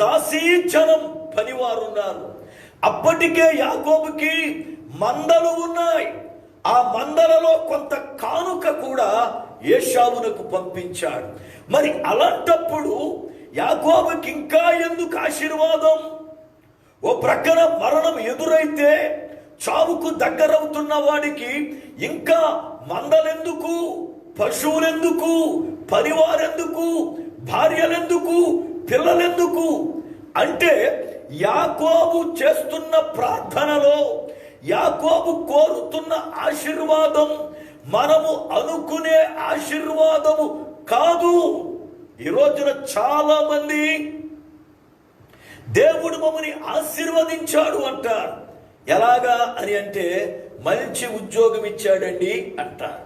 దాసీజనం పనివారు ఉన్నారు, అప్పటికే యాకోబుకి మందలు ఉన్నాయి. ఆ మందలలో కొంత కానుక కూడా ఏశావునకు పంపించాడు. మరి అలాంటప్పుడు యాకోబుకి ఇంకా ఎందుకు ఆశీర్వాదం? ఓ ప్రక్కన మరణం ఎదురైతే చావుకు దగ్గరవుతున్న వాడికి ఇంకా మందలెందుకు, పశువులెందుకు, పరివారెందుకు, భార్యలెందుకు, పిల్లలెందుకు అంటే యాకోబు చేస్తున్న ప్రార్థనలో యాకోబు కోరుతున్న ఆశీర్వాదం మనము అనుకునే ఆశీర్వాదము కాదు. ఈ రోజున చాలా మంది దేవుడు మమ్మల్ని ఆశీర్వదించాడు అంటారు. ఎలాగా అని అంటే మంచి ఉద్యోగం ఇచ్చాడండి అంటారు.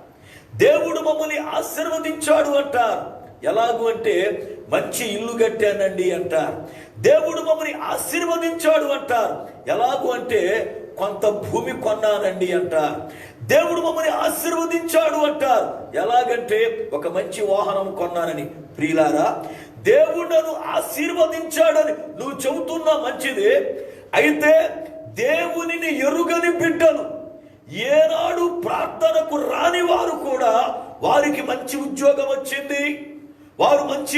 దేవుడు మమ్మల్ని ఆశీర్వదించాడు అంటారు. ఎలాగూ అంటే మంచి ఇల్లు కట్టానండి అంటారు. దేవుడు మమ్మల్ని ఆశీర్వదించాడు అంటారు. ఎలాగూ అంటే కొంత భూమి కొన్నానండి అంటారు. దేవుడు మమ్మల్ని ఆశీర్వదించాడు అంటారు. ఎలాగంటే ఒక మంచి వాహనం కొన్నానని. ప్రియులారా, దేవుడు నన్ను ఆశీర్వదించాడని నువ్వు చెబుతున్నా మంచిదే. అయితే దేవునిని ఎరుగని బిడ్డలు, ఏనాడు ప్రార్థనకు రాని వారు కూడా వారికి మంచి ఉద్యోగం వచ్చింది, వారు మంచి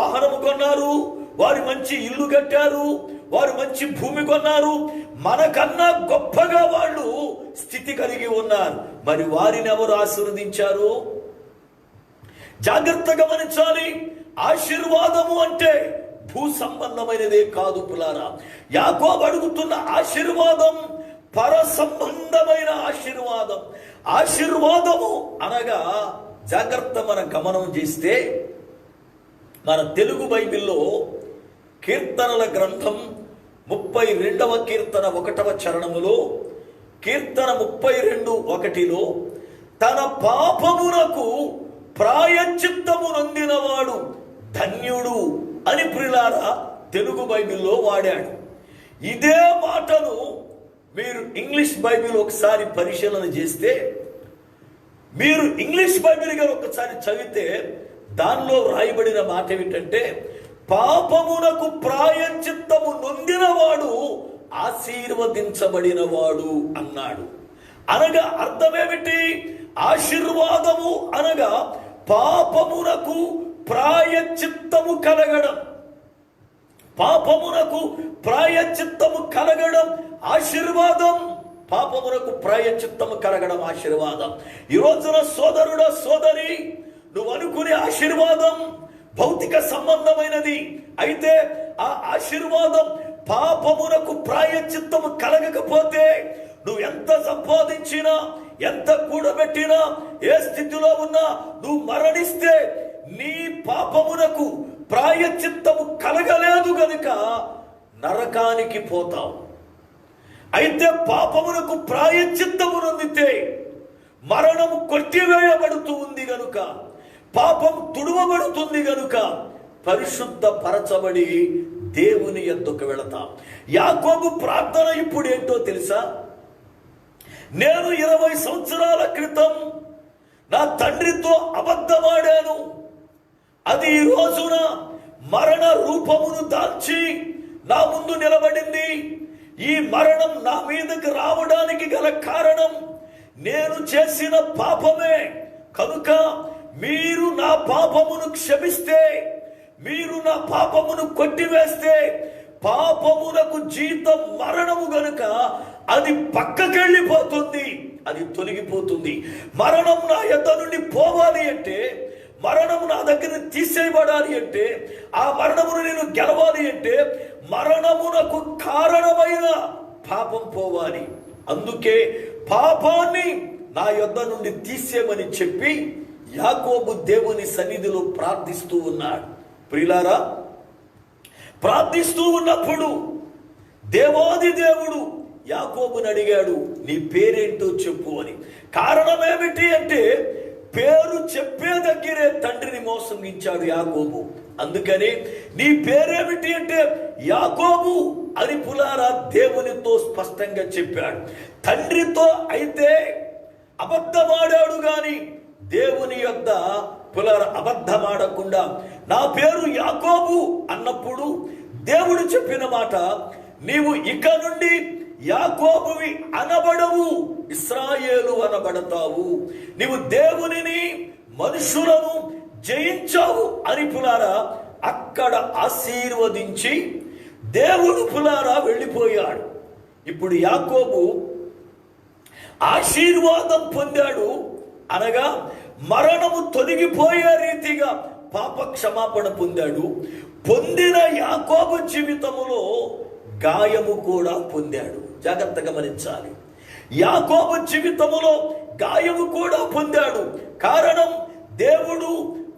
వాహనం కొన్నారు, వారు మంచి ఇల్లు కట్టారు, వారు మంచి భూమి కొన్నారు, మనకన్నా గొప్పగా వాళ్ళు స్థితి కలిగి ఉన్నారు. మరి వారిని ఎవరు ఆశీర్వదించారు? జాగ్రత్తగా గమనించాలి. ఆశీర్వాదము అంటే భూ సంబంధమైనదే కాదు పులారా. యాకోబు అడుగుతున్న ఆశీర్వాదం పర సంబంధమైన ఆశీర్వాదం. ఆశీర్వాదము అనగా జాగ్రత్త మన గమనం చేస్తే మన తెలుగు బైబిల్లో కీర్తనల గ్రంథం 32వ కీర్తన 1వ చరణములో, కీర్తన 32:1లో తన పాపమునకు ప్రాయశ్చిత్తము నొందినవాడు ధన్యుడు అని ప్రియులారా తెలుగు బైబిల్లో వాడాడు. ఇదే మాటను మీరు ఇంగ్లీష్ బైబిల్ ఒకసారి పరిశీలన చేస్తే, మీరు ఇంగ్లీష్ బైబిల్ గారు ఒకసారి చదివితే దానిలో రాయబడిన మాట ఏమిటంటే, పాపమునకు ప్రాయశ్చిత్తము నొందినవాడు ఆశీర్వదించబడినవాడు అన్నాడు. అనగా అర్థమేమిటి? ఆశీర్వాదము అనగా పాపమునకు ప్రాయశ్చిత్తము కలగడం. పాపమునకు ప్రాయశ్చిత్తము కలగడం ఆశీర్వాదం. పాపమునకు ప్రాయశ్చిత్తము కలగడం ఆశీర్వాదం. ఈ రోజున సోదరుడా, సోదరి, నువ్వు అనుకునే ఆశీర్వాదం భౌతిక సంబంధమైనది అయితే ఆ ఆశీర్వాదం పాపమునకు ప్రాయశ్చిత్తము కలగకపోతే నువ్వు ఎంత సంపాదించినా, ఎంత కూడబెట్టినా, ఏ స్థితిలో ఉన్నా, నువ్వు మరణిస్తే నీ పాపమునకు ప్రాయశ్చిత్తము కలగలేదు గనుక నరకానికి పోతావు. అయితే పాపమునకు ప్రాయశ్చిత్తము నొందితే మరణము కొట్టివేయబడుతూ ఉంది గనుక, పాపం తుడువబడుతుంది గనుక పరిశుద్ధ పరచబడి దేవుని యొద్దకు వెళతాం. యాకోబు ప్రార్థన ఇప్పుడు ఏంటో తెలుసా? నేను 20 సంవత్సరాల క్రితం నా తండ్రితో అబద్ధమాడాను, అది ఈ రోజున మరణ రూపమును దాల్చి నా ముందు నిలబడింది. ఈ మరణం నా మీదకి రావడానికి గల కారణం నేను చేసిన పాపమే. కనుక మీరు నా పాపమును క్షమిస్తే, మీరు నా పాపమును కొట్టివేస్తే, పాపమునకు జీతం మరణము గనుక అది పక్కకెళ్ళిపోతుంది, అది తొలగిపోతుంది. మరణం నా యొద్ద నుండి పోవాలి అంటే, మరణము నా దగ్గర తీసేయబడాలి అంటే, ఆ మరణమును నేను గెలవాలి అంటే మరణమునకు కారణమైన పాపం పోవాలి. అందుకే పాపాన్ని నా యొద్ద నుండి తీసేయమని చెప్పి యాకోబు దేవుని సన్నిధిలో ప్రార్థిస్తూ ఉన్నాడు. ప్రియులారా, ప్రార్థిస్తూ ఉన్నప్పుడు దేవాది దేవుడు యాకోబుని అడిగాడు, నీ పేరేంటో చెప్పు అని. కారణం ఏమిటి అంటే, పేరు చెప్పే దగ్గరే తండ్రిని మోసగించాడు యాకోబు. అందుకని నీ పేరేమిటి అంటే యాకోబు అని పులారా దేవునితో స్పష్టంగా చెప్పాడు. తండ్రితో అయితే అబద్ధమాడాడు గాని దేవుని యొద్ద పులారా అబద్ధమాడకుండా నా పేరు యాకోబు అన్నప్పుడు దేవుడు చెప్పిన మాట, నీవు ఇక నుండి యాకోబువి అనబడవు, ఇశ్రాయేలు అనబడతావు. నీవు దేవునిని, మనుషులను జయించావు అని పులారా అక్కడ ఆశీర్వదించి దేవుడు పులారా వెళ్ళిపోయాడు. ఇప్పుడు యాకోబు ఆశీర్వాదం పొందాడు, అనగా మరణము తొలగిపోయే రీతిగా పాప క్షమాపణ పొందాడు. పొందిన యాకోబు జీవితములో గాయము కూడా పొందాడు. జాగ్రత్తగా గమనించాలి. యాకోబు జీవితములో గాయము కూడా పొందాడు. కారణం, దేవుడు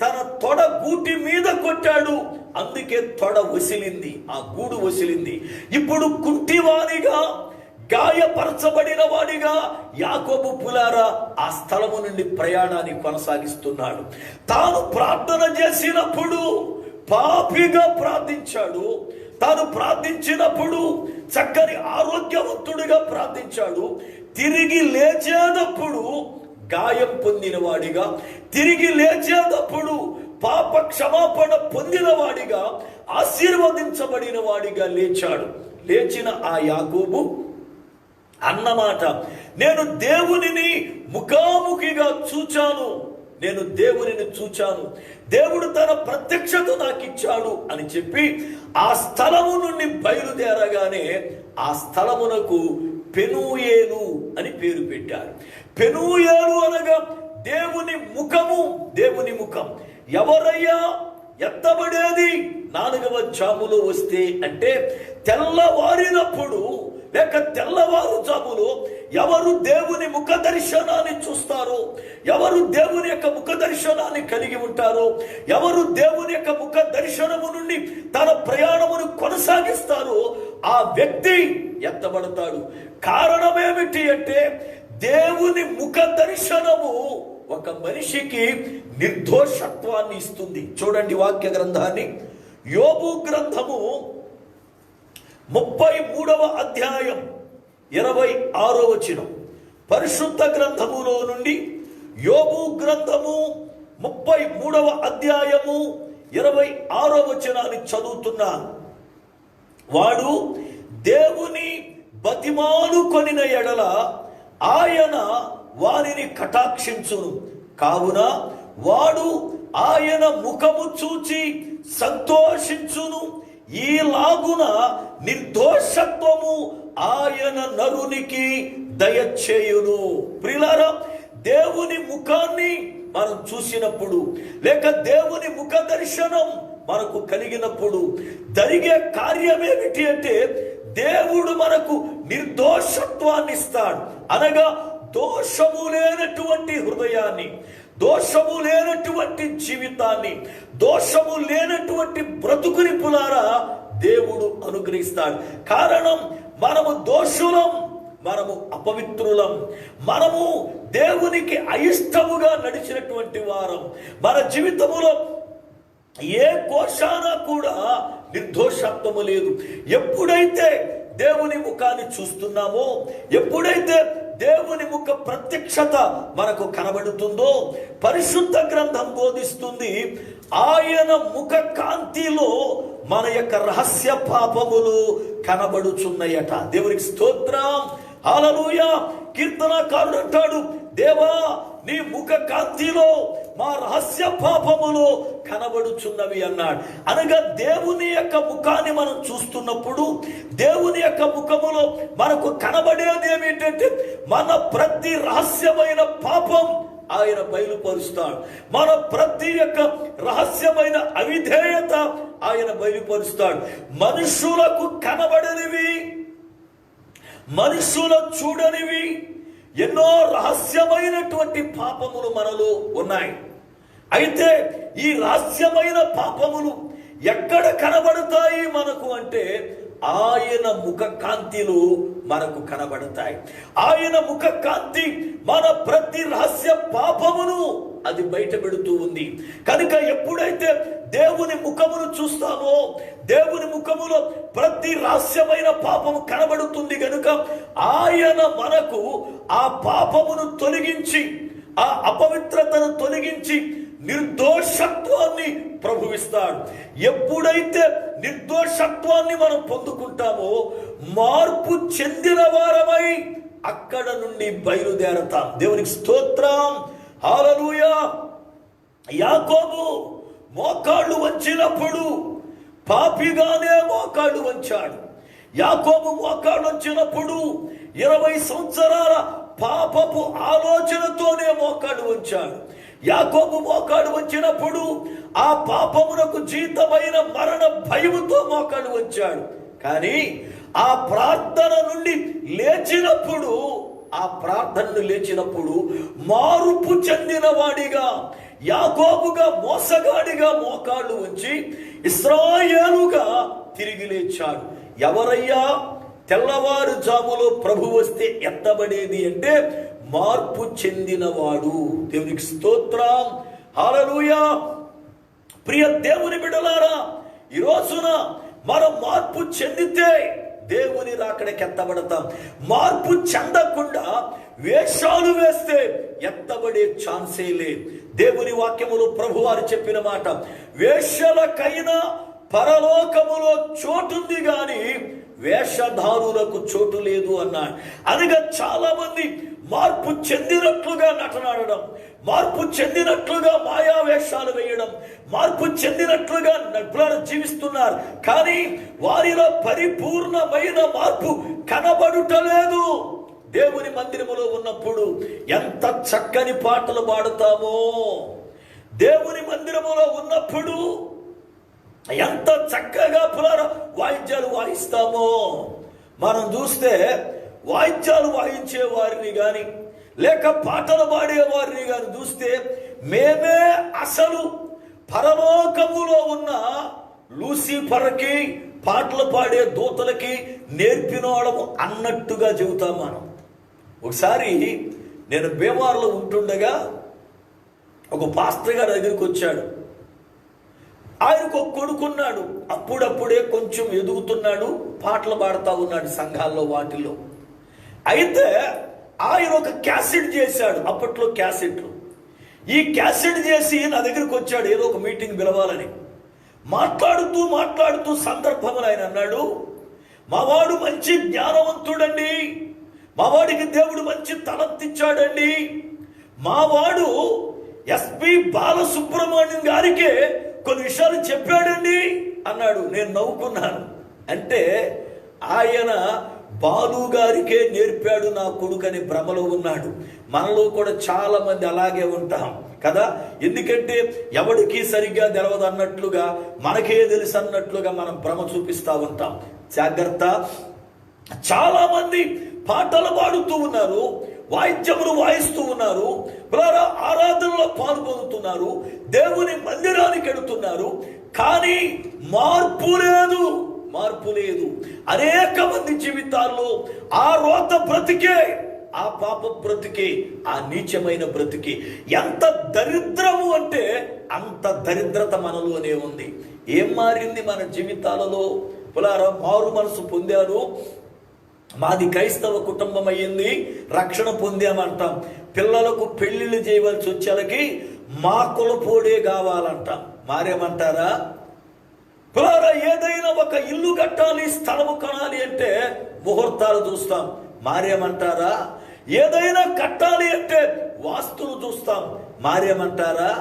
తన తొడ గూటి మీద కొట్టాడు, అందుకే తొడ వసిలింది, ఆ గూడు వసిలింది. ఇప్పుడు కుంటివానిగా, గాయపరచబడిన వాడిగా యాకోబు పులారా ఆ స్థలము నుండి ప్రయాణాన్ని కొనసాగిస్తున్నాడు. తాను ప్రార్థన చేసినప్పుడు పాపిగా ప్రార్థించాడు. తాను ప్రార్థించినప్పుడు చక్కని ఆరోగ్యవంతుడిగా ప్రార్థించాడు. తిరిగి లేచేటప్పుడు గాయం పొందిన వాడిగా, తిరిగి లేచేటప్పుడు పాప క్షమాపణ పొందిన వాడిగా, ఆశీర్వదించబడిన వాడిగా లేచాడు. లేచిన ఆ యాకోబు అన్నమాట, నేను దేవునిని ముఖాముఖిగా చూచాను, నేను దేవునిని చూచాను, దేవుడు తన ప్రత్యక్షత నాకు ఇచ్చాడు అని చెప్పి ఆ స్థలము నుండి బయలుదేరగానే ఆ స్థలమునకు పెనూయేలు అని పేరు పెట్టాడు. పెనూయేలు అనగా దేవుని ముఖము, దేవుని ముఖం. ఎవరయ్యా ఎత్తబడేది 4వ జాములో వస్తే అంటే తెల్లవారినప్పుడు, లేక తెల్లవారుజాములో ఎవరు దేవుని ముఖ దర్శనాన్ని చూస్తారో, ఎవరు దేవుని యొక్క ముఖ దర్శనాన్ని కలిగి ఉంటారో, ఎవరు దేవుని యొక్క ముఖ దర్శనము నుండి తన ప్రయాణమును కొనసాగిస్తారో ఆ వ్యక్తి ఎత్తబడతాడు. కారణమేమిటి అంటే, దేవుని ముఖ దర్శనము ఒక మనిషికి నిర్దోషత్వాన్ని ఇస్తుంది. చూడండి వాక్య గ్రంథాన్ని, యోబు గ్రంథము 33వ అధ్యాయం 26వ వచనం. పరిశుద్ధ గ్రంథములో నుండి యోబు గ్రంథము 33వ అధ్యాయము 26వ వచనాన్ని చదువుతున్నా. వాడు దేవుని బతిమాలు కొనిన ఎడల ఆయన వారిని కటాక్షించును, కావున వాడు ఆయన ముఖము చూచి సంతోషించును. ఈలాగున నిర్దోషత్వము ఆయన నరునికి దయచేయును. ప్రియులారా, దేవుని ముఖాన్ని మనం చూసినప్పుడు, లేక దేవుని ముఖ దర్శనం మనకు కలిగినప్పుడు జరిగే కార్యమేమిటి అంటే, దేవుడు మనకు నిర్దోషత్వాన్ని ఇస్తాడు. అనగా దోషము లేనటువంటి హృదయాన్ని, దోషము లేనటువంటి జీవితాన్ని, దోషము లేనటువంటి బ్రతుకుని పులారా దేవుడు అనుగ్రహిస్తాడు. కారణం, మనము దోషులం, మనము అపవిత్రులం, మనము దేవునికి అయిష్టముగా నడిచినటువంటి వారం. మన జీవితములో ఏ కోశాన కూడా నిర్దోషత్వము లేదు. ఎప్పుడైతే దేవుని ముఖాన్ని చూస్తున్నామో, ఎప్పుడైతే దేవుని ముఖ ప్రత్యక్షత మనకు కనబడుతుందో, పరిశుద్ధ గ్రంథం బోధిస్తుంది, ఆయన ముఖ కాంతిలో మన యొక్క రహస్య పాపములు కనబడుచున్నాయట. దేవునికి స్తోత్రం, హల్లెలూయా. కీర్తనకారుడు అంటాడు, దేవా నీ ముఖ కాంతిలో మా రహస్య పాపములు కనబడుచున్నవి అన్నాడు. అనగా దేవుని యొక్క ముఖాన్ని మనం చూస్తున్నప్పుడు, దేవుని యొక్క ముఖములో మనకు కనబడేది ఏమిటంటే, మన ప్రతి రహస్యమైన పాపం ఆయన బయలుపరుస్తాడు. మన ప్రతి యొక్క రహస్యమైన అవిధేయత ఆయన బయలుపరుస్తాడు. మనుషులకు కనబడనివి, మనుషుల చూడనివి ఎన్నో రహస్యమైనటువంటి పాపములు మనలో ఉన్నాయి. అయితే ఈ రహస్యమైన పాపములు ఎక్కడ కనబడతాయి మనకు అంటే, ఆయన ముఖ కాంతిలో మనకు కనబడతాయి. ఆయన ముఖ కాంతి మన ప్రతి రహస్య పాపమును అది బయట పెడుతూ ఉంది. కనుక ఎప్పుడైతే దేవుని ముఖమును చూస్తామో, దేవుని ముఖములో ప్రతి రహస్యమైన పాపము కనబడుతుంది. కనుక ఆయన మనకు ఆ పాపమును తొలగించి, ఆ అపవిత్రతను తొలగించి నిర్దోషత్వాన్ని ప్రభువిస్తాడు. ఎప్పుడైతే నిర్దోషత్వాన్ని మనం పొందుకుంటామో, మార్పు చెందిన వారమై అక్కడ నుండి బయలుదేరతాం. దేవునికి స్తోత్రం, హల్లెలూయా. యాకోబు మోకాళ్ళు వంచినప్పుడు పాపిగానే మోకాళ్ళు వంచాడు. యాకోబు మోకాళ్ళు వంచినప్పుడు 20 సంవత్సరాల పాపపు ఆలోచనతోనే మోకాళ్ళు వంచాడు. యాకోబు మోకాడు వచ్చినప్పుడు ఆ పాపమునకు జీతమైన మరణ భయముతో మోకాడు వచ్చాడు. కానీ ఆ ప్రార్థన నుండి లేచినప్పుడు, ఆ ప్రార్థనను లేచినప్పుడు మార్పు చెందిన వాడిగా, యాకోబుగా మోసగాడిగా మోకాళ్ళు ఉంచి ఇశ్రాయేలుగా తిరిగి లేచాడు. ఎవరయ్యా తెల్లవారుజాములో ప్రభు వస్తే ఎత్తబడేది అంటే, మార్పు చెందినవాడు. దేవునికి స్తోత్రం, హల్లెలూయా. ప్రియ దేవుని బిడ్డలారా, ఈ రోజున మనం మార్పు చెందితే దేవుని రాకడకి ఎత్తబడతాం. మార్పు చెందకుండా వేషాలు వేస్తే ఎత్తబడే ఛాన్సే లేదు. దేవుని వాక్యములో ప్రభువారు చెప్పిన మాట, వేషలకైనా పరలోకములో చోటుంది గాని వేషధారులకు చోటు లేదు అన్నాడు. అనగా చాలా మంది మార్పు చెందినట్లుగా నటనాడడం, మార్పు చెందినట్లుగా మాయా వేషాలు వేయడం, మార్పు చెందినట్లుగా నటులను జీవిస్తున్నారు. కానీ వారిలో పరిపూర్ణమైన మార్పు కనబడుటలేదు. దేవుని మందిరములో ఉన్నప్పుడు ఎంత చక్కని పాటలు పాడుతామో, దేవుని మందిరములో ఉన్నప్పుడు ఎంత చక్కగా వాయిద్యాలు వాయిస్తామో. మనం చూస్తే వాయిద్యాలు వాయించే వారిని గాని, లేక పాటలు పాడే వారిని గాని చూస్తే, మేమే అసలు పరలోకములో ఉన్న లూసిఫర్కి, పాటలు పాడే దూతలకి నేర్పినోళము అన్నట్టుగా చెబుతాం మనం. ఒకసారి నేను బీమార్లో ఉంటుండగా ఒక పాస్టర్ గారి దగ్గరికి వచ్చాడు. ఆయనకు ఒక కొడుకున్నాడు, అప్పుడప్పుడే కొంచెం ఎదుగుతున్నాడు, పాటలు పాడుతూ ఉన్నాడు సంఘాల్లో వాటిల్లో. అయితే ఆయన ఒక క్యాసెట్ చేశాడు, అప్పట్లో క్యాసెట్లు. ఈ క్యాసెట్ చేసి నా దగ్గరికి వచ్చాడు, ఏదో ఒక మీటింగ్ పిలవాలని. మాట్లాడుతూ సందర్భంలో ఆయన అన్నాడు, మావాడు మంచి జ్ఞానవంతుడండి, మావాడికి దేవుడు మంచి తలంతిచ్చాడండి, మావాడు ఎస్పి బాలసుబ్రహ్మణ్యం గారికే కొన్ని విషయాలు చెప్పాడండి అన్నాడు. నేను నవ్వుకున్నాను. అంటే ఆయన బాలు గారికే నేర్పాడు నా కొడుకని భ్రమలో ఉన్నాడు. మనలో కూడా చాలా మంది అలాగే ఉంటాం కదా. ఎందుకంటే ఎవడికి సరిగ్గా తెలవదు అన్నట్లుగా, మనకే తెలుసు అన్నట్లుగా మనం భ్రమ చూపిస్తూ ఉంటాం. జాగ్రత్త. చాలా మంది పాటలు పాడుతూ ఉన్నారు, వాయిద్యములు వాయిస్తూ ఉన్నారు, ఆరాధనలో పాల్గొంటున్నారు, దేవుని మందిరానికి వెళుతున్నారు, కానీ మార్పు లేదు. అనేక మంది జీవితాల్లో ఆ రోత బ్రతికే, ఆ పాప బ్రతికే, ఆ నీచమైన బ్రతికే ఎంత దరిద్రము అంటే అంత దరిద్రత మనలోనే ఉంది. ఏం మారింది మన జీవితాలలో? మారు మనసు పొందారు, మాది క్రైస్తవ కుటుంబం అయ్యింది, రక్షణ పొందామంటాం. పిల్లలకు పెళ్లిళ్ళు చేయవలసి వచ్చేలకి మా కులపోడే కావాలంటాం. మారేమంటారా? ఏదైనా ఒక ఇల్లు కట్టాలి, స్థలము కొనాలి అంటే ముహూర్తాలు చూస్తాం. మారేమంటారా? ఏదైనా కట్టాలి అంటే వాస్తులు చూస్తాం. మారేమంటారా?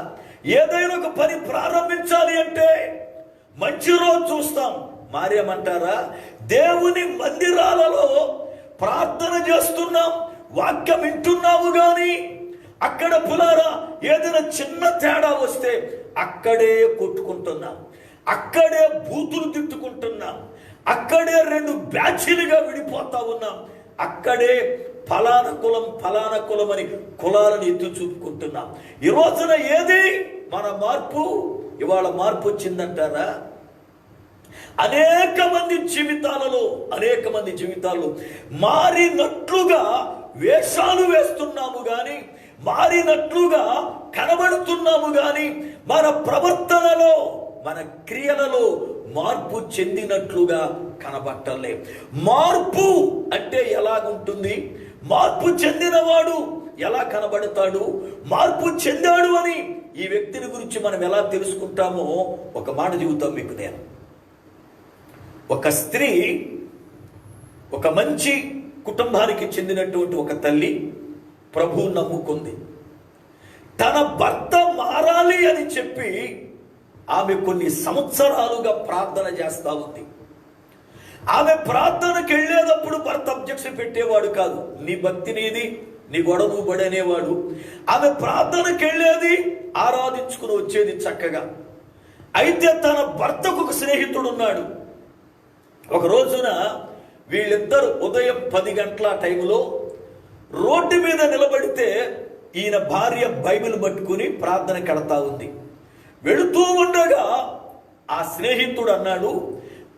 ఏదైనా ఒక పని ప్రారంభించాలి అంటే మంచి రోజు చూస్తాం. మారేమంటారా? దేవుని మందిరాలలో ప్రార్థన చేస్తున్నాం, వాక్యం వింటున్నాము, కానీ అక్కడ ఏదైనా చిన్న తేడా వస్తే అక్కడే కొట్టుకుంటున్నాం, అక్కడే బూతులు తిట్టుకుంటున్నాం, అక్కడే 2 బ్యాచీలుగా విడిపోతా ఉన్నాం, అక్కడే ఫలానా కులం అని కులాలను ఎత్తు చూపుకుంటున్నాం. ఈ రోజున ఏది మన మార్పు? ఇవాళ మార్పు వచ్చిందంటారా? అనేక మంది జీవితాల్లో మారినట్లుగా వేషాలు వేస్తున్నాము గాని, మారినట్లుగా కనబడుతున్నాము గాని, మన ప్రవర్తనలో, మన క్రియలలో మార్పు చెందినట్లుగా కనబట్టలే. మార్పు అంటే ఎలాగుంటుంది? మార్పు చెందినవాడు ఎలా కనబడతాడు? మార్పు చెందాడు అని ఈ వ్యక్తిని గురించి మనం ఎలా తెలుసుకుంటామో ఒక మాట చెబుతాం మీకు నేను. ఒక స్త్రీ, ఒక మంచి కుటుంబానికి చెందినటువంటి ఒక తల్లి ప్రభువు నమ్ముకుంది. తన భర్త మారాలి అని చెప్పి ఆమె కొన్ని సంవత్సరాలుగా ప్రార్థన చేస్తా ఉంది. ఆమె ప్రార్థనకి వెళ్ళేటప్పుడు భర్త అబ్జెక్షన్ పెట్టేవాడు కాదు. నీ భక్తి నీది, నీ గొడవ నువ్వు బడనేవాడు. ఆమె ప్రార్థనకి వెళ్ళేది, ఆరాధించుకుని వచ్చేది చక్కగా. అయితే తన భర్తకు ఒక స్నేహితుడు ఉన్నాడు. ఒక రోజున వీళ్ళిద్దరు ఉదయం 10 గంటల టైంలో రోడ్డు మీద నిలబడితే ఈయన భార్య బైబిల్ పట్టుకుని ప్రార్థన కడతా ఉంది. వెళుతూ ఉండగా ఆ స్నేహితుడు అన్నాడు,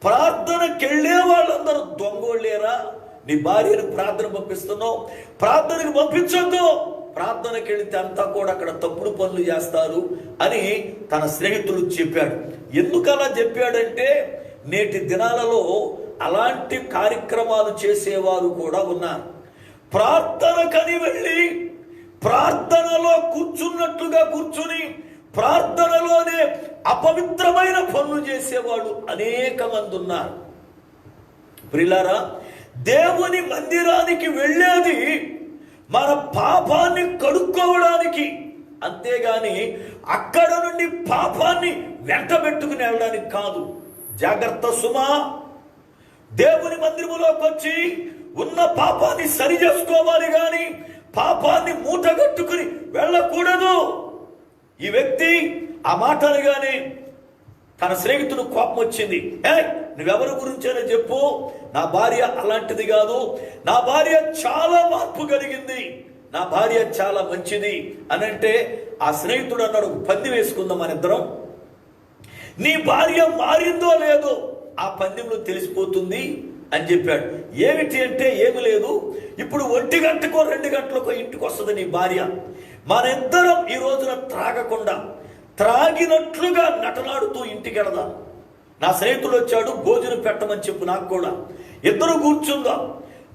ప్రార్థనకి వెళ్ళే వాళ్ళందరూ దొంగోళ్ళేరా, నీ భార్యను ప్రార్థన పంపిస్తున్నావు, ప్రార్థనకు పంపించొద్దు, ప్రార్థనకి వెళితే అంతా కూడా అక్కడ తప్పుడు పనులు చేస్తారు అని తన స్నేహితుడు చెప్పాడు. ఎందుకు అలా చెప్పాడంటే, నేటి దినాలలో అలాంటి కార్యక్రమాలు చేసేవారు కూడా ఉన్నారు. ప్రార్థనకని వెళ్ళి ప్రార్థనలో కూర్చున్నట్లుగా కూర్చుని ప్రార్థనలోనే అపవిత్రమైన పనులు చేసేవాళ్ళు అనేక మంది ఉన్నారు. ప్రియులారా, దేవుని మందిరానికి వెళ్ళేది మన పాపాన్ని కడుక్కోవడానికి, అంతేగాని అక్కడ నుండి పాపాన్ని వెంటబెట్టుకుని వెళ్ళడానికి కాదు. జాగ్రత్త సుమా. దేవుని మందిరములోకి వచ్చి ఉన్న పాపాన్ని సరి చేసుకోవాలి కానీ పాపాన్ని మూటగట్టుకుని వెళ్ళకూడదు. ఈ వ్యక్తి ఆ మాట అనగానే తన స్నేహితుడు కోపం వచ్చింది. నువ్వెవరి గురించైనా చెప్పు, నా భార్య అలాంటిది కాదు, నా భార్య చాలా మార్పు కలిగింది, నా భార్య చాలా మంచిది అని అంటే ఆ స్నేహితుడు అన్నాడు, పంది వేసుకుందాం మన ఇద్దరం, నీ భార్య మారిందో లేదో ఆ పందెంలో తెలిసిపోతుంది అని చెప్పాడు. ఏమిటి అంటే, ఏమి లేదు, ఇప్పుడు 1 గంటకో 2 గంటలకో ఇంటికి వస్తుంది నీ భార్య, మన ఇద్దరం ఈ రోజున త్రాగకుండా త్రాగినట్లుగా నటనాడుతూ ఇంటికి వెళదాం. నా స్నేహితుడు వచ్చాడు, భోజనం పెట్టమని చెప్పు నాకు కూడా, ఇద్దరు కూర్చుందాం.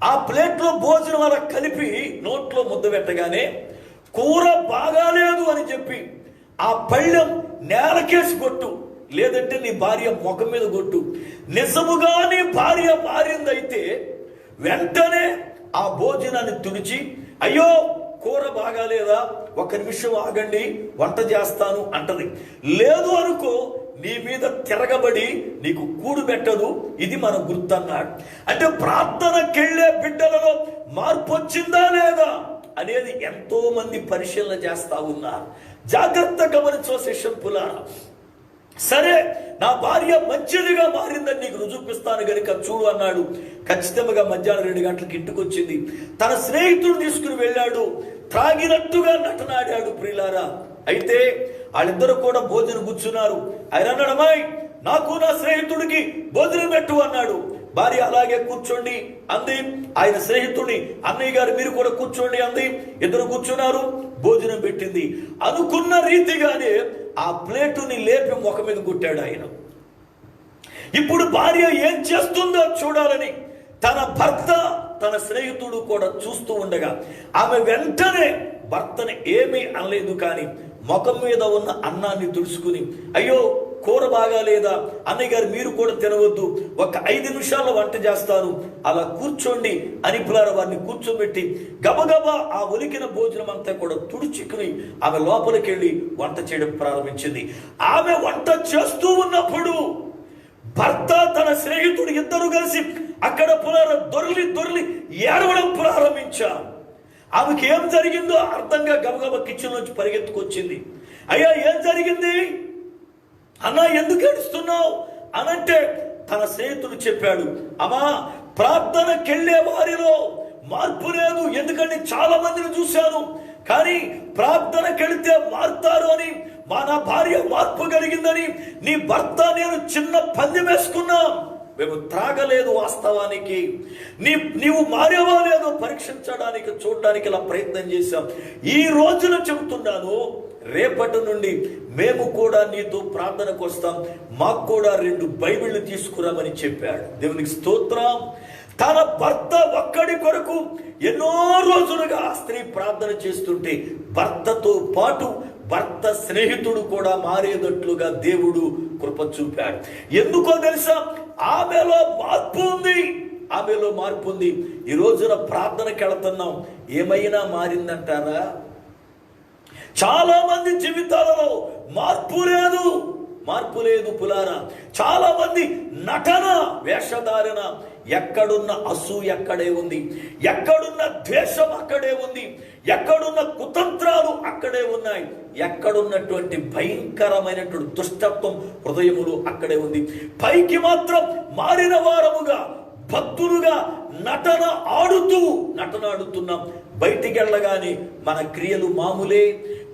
ఆ ప్లేట్లో భోజనం అలా కలిపి నోట్లో ముద్ద పెట్టగానే కూర బాగాలేదు అని చెప్పి ఆ పళ్ళెం నేలకేసి కొట్టు, లేదంటే నీ భార్య ముఖం మీద కొట్టు. నిజముగా నీ భార్య మారిందైతే వెంటనే ఆ భోజనాన్ని తుడిచి, అయ్యో కూర బాగాలేదా, 1 నిమిషం ఆగండి వంట చేస్తాను అంటది. లేదు అనుకో, నీ మీద తిరగబడి నీకు కూడు పెట్టదు, ఇది మన గుర్తన్నాడు. అంటే ప్రార్థనకెళ్ళే బిడ్డలలో మార్పు వచ్చిందా లేదా అనేది ఎంతో మంది పరిశీలన చేస్తా ఉన్నారు. జాగ్రత్త గమనించవలసిన శిష్యులారా. సరే, నా భార్య మంచిదిగా మారిందని నీకు రుజుపిస్తాను గనుక చూడు అన్నాడు. ఖచ్చితంగా మధ్యాహ్నం 2 గంటలకు ఇంటికి వచ్చింది. తన స్నేహితుడు తీసుకుని వెళ్ళాడు. త్రాగినట్టుగా నటనాడాడు. ప్రియులారా, అయితే వాళ్ళిద్దరూ కూడా భోజనం కూర్చున్నారు. ఆయన అన్నాడు, అమ్మాయి నాకు నా స్నేహితుడికి భోజనం పెట్టు అన్నాడు. భార్య అలాగే కూర్చోండి అంది. ఆయన స్నేహితుడిని, అన్నయ్య గారు మీరు కూడా కూర్చోండి అంది. ఇద్దరు కూర్చున్నారు, భోజనం పెట్టింది. అనుకున్న రీతిగానే ఆ ప్లేటుని లేపి ముఖం మీద కొట్టాడు ఆయన. ఇప్పుడు భార్య ఏం చేస్తుందో చూడాలని తన భర్త తన స్నేహితుడు కూడా చూస్తూ ఉండగా ఆమె వెంటనే భర్తని ఏమీ అనలేదు, కానీ ముఖం మీద ఉన్న అన్నాన్ని తుడుచుకుని, అయ్యో కూర బాగాలేదా అన్నయ్య గారు మీరు కూడా తినవద్దు, ఒక 5 నిమిషాల్లో వంట చేస్తాను, అలా కూర్చోండి అని పిల్లల వారిని కూర్చోబెట్టి గబగబా ఆ ఒలికిన భోజనం అంతా కూడా తుడుచుకుని ఆమె లోపలికి వెళ్ళి వంట చేయడం ప్రారంభించింది. ఆమె వంట చేస్తూ ఉన్నప్పుడు భర్త తన స్నేహితుడు ఇద్దరు కలిసి అక్కడ దొర్లి ఏడవడం ప్రారంభించారు. ఆమెకి ఏం జరిగిందో అర్థంగా గబగబా కిచెన్ నుంచి పరిగెత్తుకొచ్చింది. అయ్యా ఏం జరిగింది అన్నా, ఎందుకు ఏడుస్తున్నావు అనంటే తన స్నేహితుడు చెప్పాడు, అమ్మా ప్రార్థనకెళ్ళే వారిలో మార్పు లేదు, ఎందుకంటే చాలా మందిని చూశాను, కానీ ప్రార్థనకెళ్తే మారుతారు అని నా భార్య మార్పు కలిగిందని నీ భర్త నేను చిన్న పందెం వేసుకున్నాం, మేము త్రాగలేదు, వాస్తవానికి నీవు మారేవా లేదో పరీక్షించడానికి చూడడానికి ఇలా ప్రయత్నం చేశాం. ఈ రోజున చెబుతున్నాను, రేపటి నుండి మేము కూడా నీతో ప్రార్థనకు వస్తాం, మాకు కూడా 2 బైబిళ్ళు తీసుకురామని చెప్పాడు. దేవునికి స్తోత్రం. తన భర్త ఒక్కడి కొరకు ఎన్నో రోజులుగా ఆ స్త్రీ ప్రార్థన చేస్తుంటే భర్తతో పాటు భర్త స్నేహితుడు కూడా మారేటట్లుగా దేవుడు కృప చూపాడు. ఎందుకో తెలుసా, ఆమెలో మార్పు ఉంది. ఈ రోజున ప్రార్థనకి వెళుతున్నాం, ఏమైనా మారిందంటారా? చాలా మంది జీవితాలలో మార్పు లేదు పులారా. చాలా మంది నటన, వేషధారణ, ఎక్కడున్న అసూయ అక్కడే ఉంది, ఎక్కడున్న ద్వేషం అక్కడే ఉంది, ఎక్కడున్న కుతంత్రాలు అక్కడే ఉన్నాయి, ఎక్కడున్నటువంటి భయంకరమైనటువంటి దుష్టత్వం హృదయములు అక్కడే ఉంది. పైకి మాత్రం మారిన వారముగా భక్తులుగా నటనాడుతున్నాం. బయటికి వెళ్ళగానే మన క్రియలు మామూలే,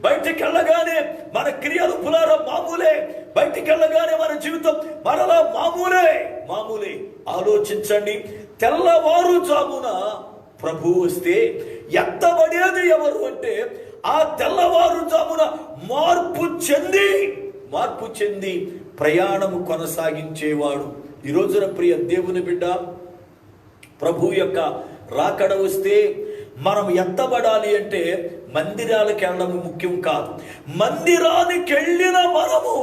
బయటికి వెళ్ళగానే మన క్రియలు పులారా మామూలే, బయటికి వెళ్ళగానే మన జీవితం మరలా మామూలే. ఆలోచించండి, తెల్లవారుజామున ప్రభు వస్తే ఎత్తబడేది ఎవరు అంటే ఆ తెల్లవారుజామున మార్పు చెంది ప్రయాణము కొనసాగించేవాడు. ఈ రోజున ప్రియ దేవుని బిడ్డ, ప్రభు యొక్క రాకడ వస్తే మనం ఎత్తబడాలి అంటే మందిరాలకు వెళ్ళడం ముఖ్యం కాదు, మందిరానికి వెళ్ళిన మనము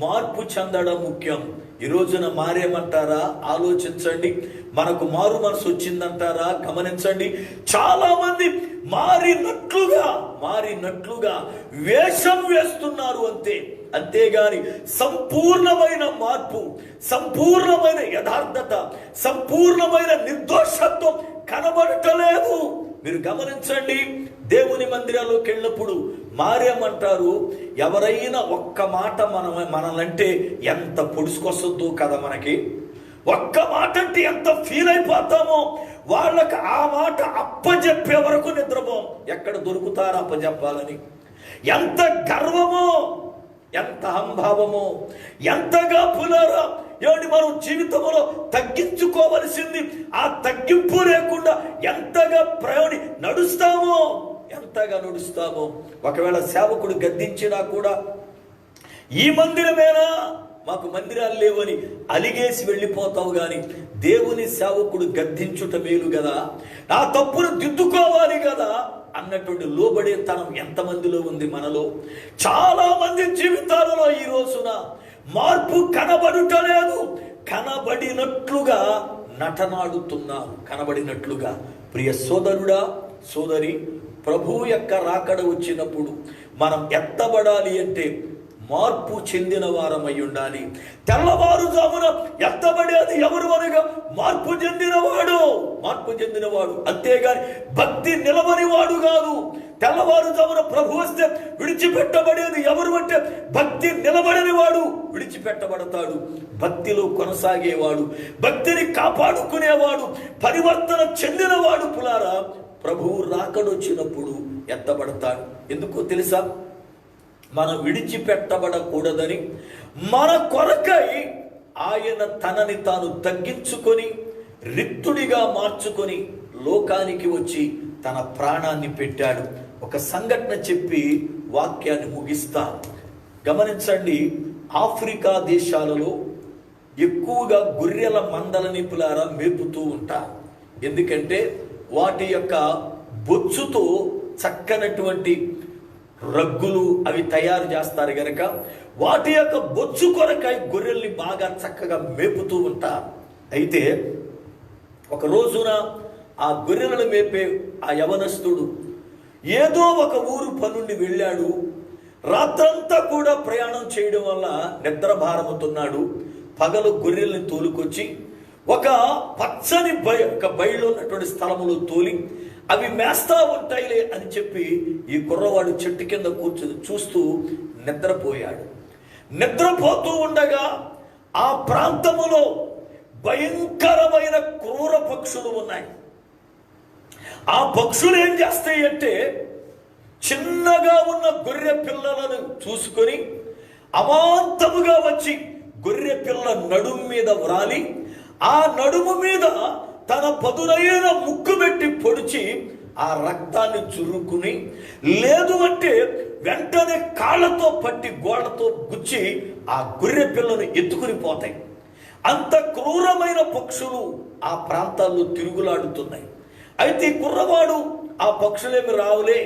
మార్పు చెందడం ముఖ్యం. ఈ రోజున మారేమంటారా? ఆలోచించండి. మనకు మారు మనసు వచ్చిందంటారా? గమనించండి. చాలా మంది మారినట్లుగా వేషం వేస్తున్నారు అంతేగాని సంపూర్ణమైన మార్పు, సంపూర్ణమైన యథార్థత, సంపూర్ణమైన నిర్దోషత్వం కనబడటలేదు. మీరు గమనించండి, దేవుని మందిరాల్లోకి వెళ్ళినప్పుడు మారేమంటారు. ఎవరైనా ఒక్క మాట మనలంటే ఎంత పొడుచుకొస్తుందో కదా, మనకి ఒక్క మాట అంటే ఎంత ఫీల్ అయిపోతామో, వాళ్ళకి ఆ మాట అప్పజెప్పే వరకు నిద్రపోం. ఎక్కడ దొరుకుతారో అప్పజెప్పాలని. ఎంత గర్వమో, ఎంత అహంభావమో, ఎంతగా పులారా ఏమిటి మనం జీవితంలో తగ్గించుకోవలసింది, ఆ తగ్గింపు లేకుండా ఎంతగా నడుస్తామో. ఒకవేళ సేవకుడు గద్దించినా కూడా ఈ మందిరమేనా, మాకు మందిరాలు లేవని అలిగేసి వెళ్ళిపోతావు. గాని దేవుని సేవకుడు గద్దించుట మేలు కదా, నా తప్పును దిద్దుకోవాలి కదా అన్నటువంటి లోబడేతనం ఎంతమందిలో ఉంది మనలో. చాలా మంది జీవితాలలో ఈ రోజున మార్పు కనబడుటలేదు, కనబడినట్లుగా నటనాడుతున్నారు, కనబడినట్లుగా. ప్రియ సోదరుడా, సోదరి, ప్రభు యొక్క రాకడ వచ్చినప్పుడు మనం ఎత్తబడాలి అంటే మార్పు చెందిన వారమై ఉండాలి. తెల్లవారుజామున ఎత్తబడేది ఎవరు అనగా మార్పు చెందినవాడు, అంతేగాని భక్తి నిలవని వాడు కాదు. తెల్లవారుజామున ప్రభు వస్తే విడిచిపెట్టబడేది ఎవరు అంటే భక్తి నిలబడని వాడు విడిచిపెట్టబడతాడు. భక్తిలో కొనసాగేవాడు, భక్తిని కాపాడుకునేవాడు, పరివర్తన చెందినవాడు పులారా ప్రభువు రాకడొచ్చినప్పుడు ఎత్తబడతాడు. ఎందుకో తెలుసా? మనం విడిచిపెట్టబడకూడదని, మన కొరకై ఆయన తనని తాను తగ్గించుకొని రిక్తుడిగా మార్చుకొని లోకానికి వచ్చి తన ప్రాణాన్ని పెట్టాడు. ఒక సంఘటన చెప్పి వాక్యాన్ని ముగిస్తా. గమనించండి, ఆఫ్రికా దేశాలలో ఎక్కువగా గొర్రెల మందలని పులారా మేపుతూ ఉంటారు. ఎందుకంటే వాటి యొక్క బొచ్చుతో చక్కనటువంటి రగ్గులు అవి తయారు చేస్తారు గనక వాటి యొక్క బొచ్చు కొరకై గొర్రెల్ని బాగా చక్కగా మేపుతూ ఉంటారు. అయితే ఒక రోజున ఆ గొర్రెలను మేపే ఆ యవనస్తుడు ఏదో ఒక ఊరు పనుండి వెళ్ళాడు. రాత్రంతా కూడా ప్రయాణం చేయడం వల్ల నిద్ర భారముతున్నాడు. పగలు గొర్రెల్ని తోలుకొచ్చి ఒక పచ్చని బయలు ఉన్నటువంటి స్థలములో తోలి అవి మేస్తా ఉంటాయిలే అని చెప్పి ఈ కుర్రవాడు చెట్టు కింద కూర్చుని చూస్తూ నిద్రపోయాడు. నిద్రపోతూ ఉండగా ఆ ప్రాంతములో భయంకరమైన క్రూర పక్షులు ఉన్నాయి. ఆ పక్షులు ఏం చేస్తాయి అంటే చిన్నగా ఉన్న గొర్రె పిల్లలను చూసుకొని అమాంతముగా వచ్చి గొర్రె పిల్ల నడుము మీద వ్రాలి ఆ నడుము మీద తన పదునైన ముక్కు పెట్టి పొడిచి ఆ రక్తాన్ని చురుకుని, లేదు అంటే వెంటనే కాళ్ళతో పట్టి గోడతో గుచ్చి ఆ గొర్రె పిల్లను ఎత్తుకుని పోతాయి. అంత క్రూరమైన పక్షులు ఆ ప్రాంతాల్లో తిరుగులాడుతున్నాయి. అయితే కుర్రవాడు ఆ పక్షులేమి రావులే,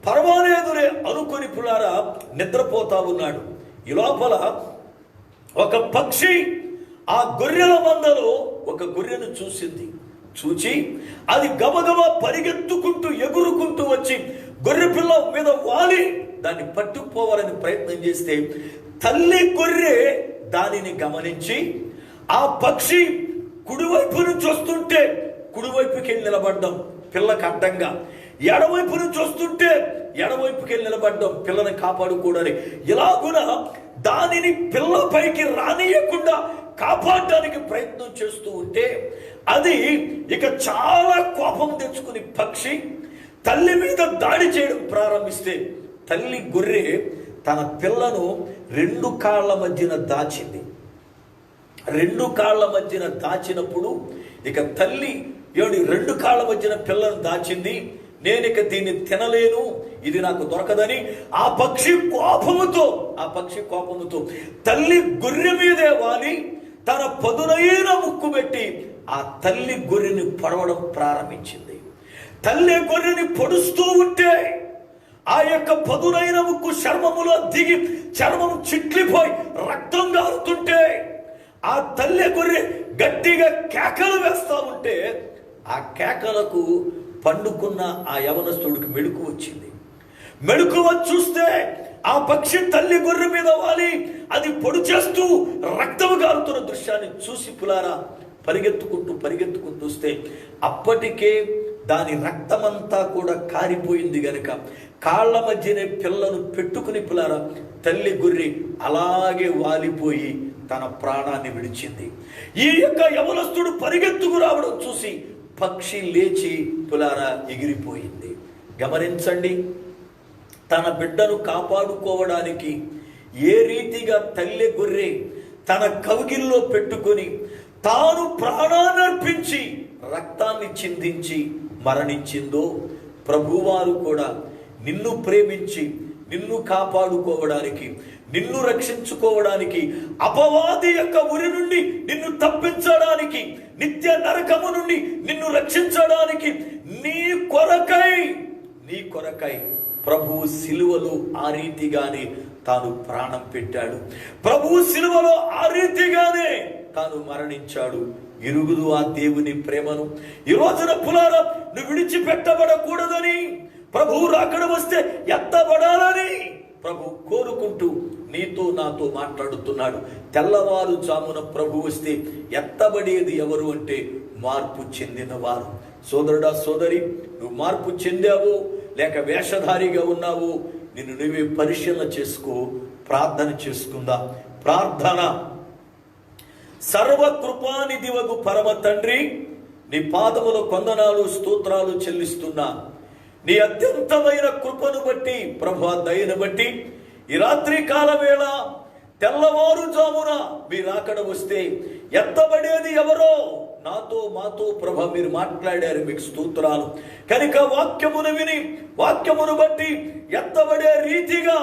పర్వాలేదులే అనుకొని పులారా నిద్రపోతా ఉన్నాడు. ఈ లోపల ఒక పక్షి ఆ గొర్రెల మందలో ఒక గొర్రెను చూసింది. చూచి అది గబగబా పరిగెత్తుకుంటూ ఎగురుకుంటూ వచ్చి గొర్రె పిల్ల మీద వాలి దాన్ని పట్టుకుపోవాలని ప్రయత్నం చేస్తే తల్లి గొర్రె దానిని గమనించి ఆ పక్షి కుడివైపు నుంచి వస్తుంటే కుడివైపుకి వెళ్ళి నిలబడ్డం పిల్లకి అడ్డంగా, ఎడవైపు నుంచి వస్తుంటే ఎడవైపుకి వెళ్ళి నిలబడ్డం పిల్లని కాపాడుకోవడానికి. ఇలాగున దానిని పిల్ల పైకి రానియకుండా కాపాడడానికి ప్రయత్నం చేస్తూ ఉంటే అది ఇక చాలా కోపం తెచ్చుకుని పక్షి తల్లి మీద దాడి చేయడం ప్రారంభిస్తే తల్లి గొర్రె తన పిల్లను రెండు కాళ్ళ మధ్యన దాచింది. రెండు కాళ్ళ మధ్యన దాచినప్పుడు ఇక తల్లి రెండు కాళ్ళ మధ్యన పిల్లను దాచింది. నేను ఇక దీన్ని తినలేను, ఇది నాకు దొరకదని ఆ పక్షి కోపముతో తల్లి గొర్రె మీదే వాలి తన పదునైన ముక్కు పెట్టి ఆ తల్లి గొర్రెని పొడవడం ప్రారంభించింది. తల్లి గొర్రెని పొడుస్తూ ఉంటే ఆ యొక్క పదునైన ముక్కు చర్మములో దిగి చర్మం చిట్లిపోయి రక్తం గారుతుంటే ఆ తల్లి గొర్రె గట్టిగా కేకలు వేస్తా ఉంటే ఆ కేకలకు పండుకున్న ఆ యవనస్తుడికి మెళుకు వచ్చింది. మెళుకు వచ్చి చూస్తే ఆ పక్షి తల్లి గొర్రె మీద వాలి అది పొడి చేస్తూ రక్తము గారుతున్న దృశ్యాన్ని చూసి పులారా పరిగెత్తుకుంటూ వస్తే అప్పటికే దాని రక్తమంతా కూడా కారిపోయింది గనక కాళ్ళ మధ్యనే పిల్లను పెట్టుకుని పులారా తల్లి గొర్రె అలాగే వాలిపోయి తన ప్రాణాన్ని విడిచింది. ఈ యొక్క యవనస్తుడు పరిగెత్తుకు రావడం చూసి పక్షి లేచి పులారా ఎగిరిపోయింది. గమనించండి, తన బిడ్డను కాపాడుకోవడానికి ఏ రీతిగా తల్లి గొర్రె తన కవిగిల్లో పెట్టుకొని తాను ప్రాణాన్నర్పించి రక్తాన్ని చిందించి మరణించిందో ప్రభువారు కూడా నిన్ను ప్రేమించి నిన్ను కాపాడుకోవడానికి నిన్ను రక్షించుకోవడానికి అపవాది యొక్క ఉరి నుండి నిన్ను తప్పించడానికి నిత్య నరకము నుండి నిన్ను రక్షించడానికి నీ కొరకై ప్రభువు సిలువలో ఆ రీతిగానే తాను ప్రాణం పెట్టాడు. ప్రభువు సిలువలో ఆ రీతిగానే తాను మరణించాడు. ఎరుగుదు ఆ దేవుని ప్రేమను. ఈ రోజున పులారా నువ్వు విడిచిపెట్టబడకూడదని, ప్రభువు రాకడ వస్తే ఎత్తబడాలని ప్రభు కోరుకుంటూ నీతో నాతో మాట్లాడుతున్నాడు. తెల్లవారుజామున ప్రభు వస్తే ఎత్తబడేది ఎవరు అంటే మార్పు చెందిన వారు. సోదరుడా సోదరి, నువ్వు మార్పు చెందావు లేక వేషధారిగా ఉన్నావు, నిన్ను నువ్వే పరిశీలన చేసుకో. ప్రార్థన చేసుకుందా. ప్రార్థన. సర్వకృపానిధివగు పరమ తండ్రి, నీ పాదముల వందనాలు స్తోత్రాలు చెల్లిస్తున్నా. నీ అత్యంతమైన కృపను బట్టి, ప్రభు దయను బట్టి, ఈ రాత్రి కాల వేళ తెల్లవారుజామున మీరు అక్కడ వస్తే ఎత్తబడేది ఎవరో నాతో మాతో ప్రభ మీరు మాట్లాడారు, మీకు స్తోత్రాలు. కనుక వాక్యమును విని వాక్యమును బట్టి ఎత్తబడే రీతిగా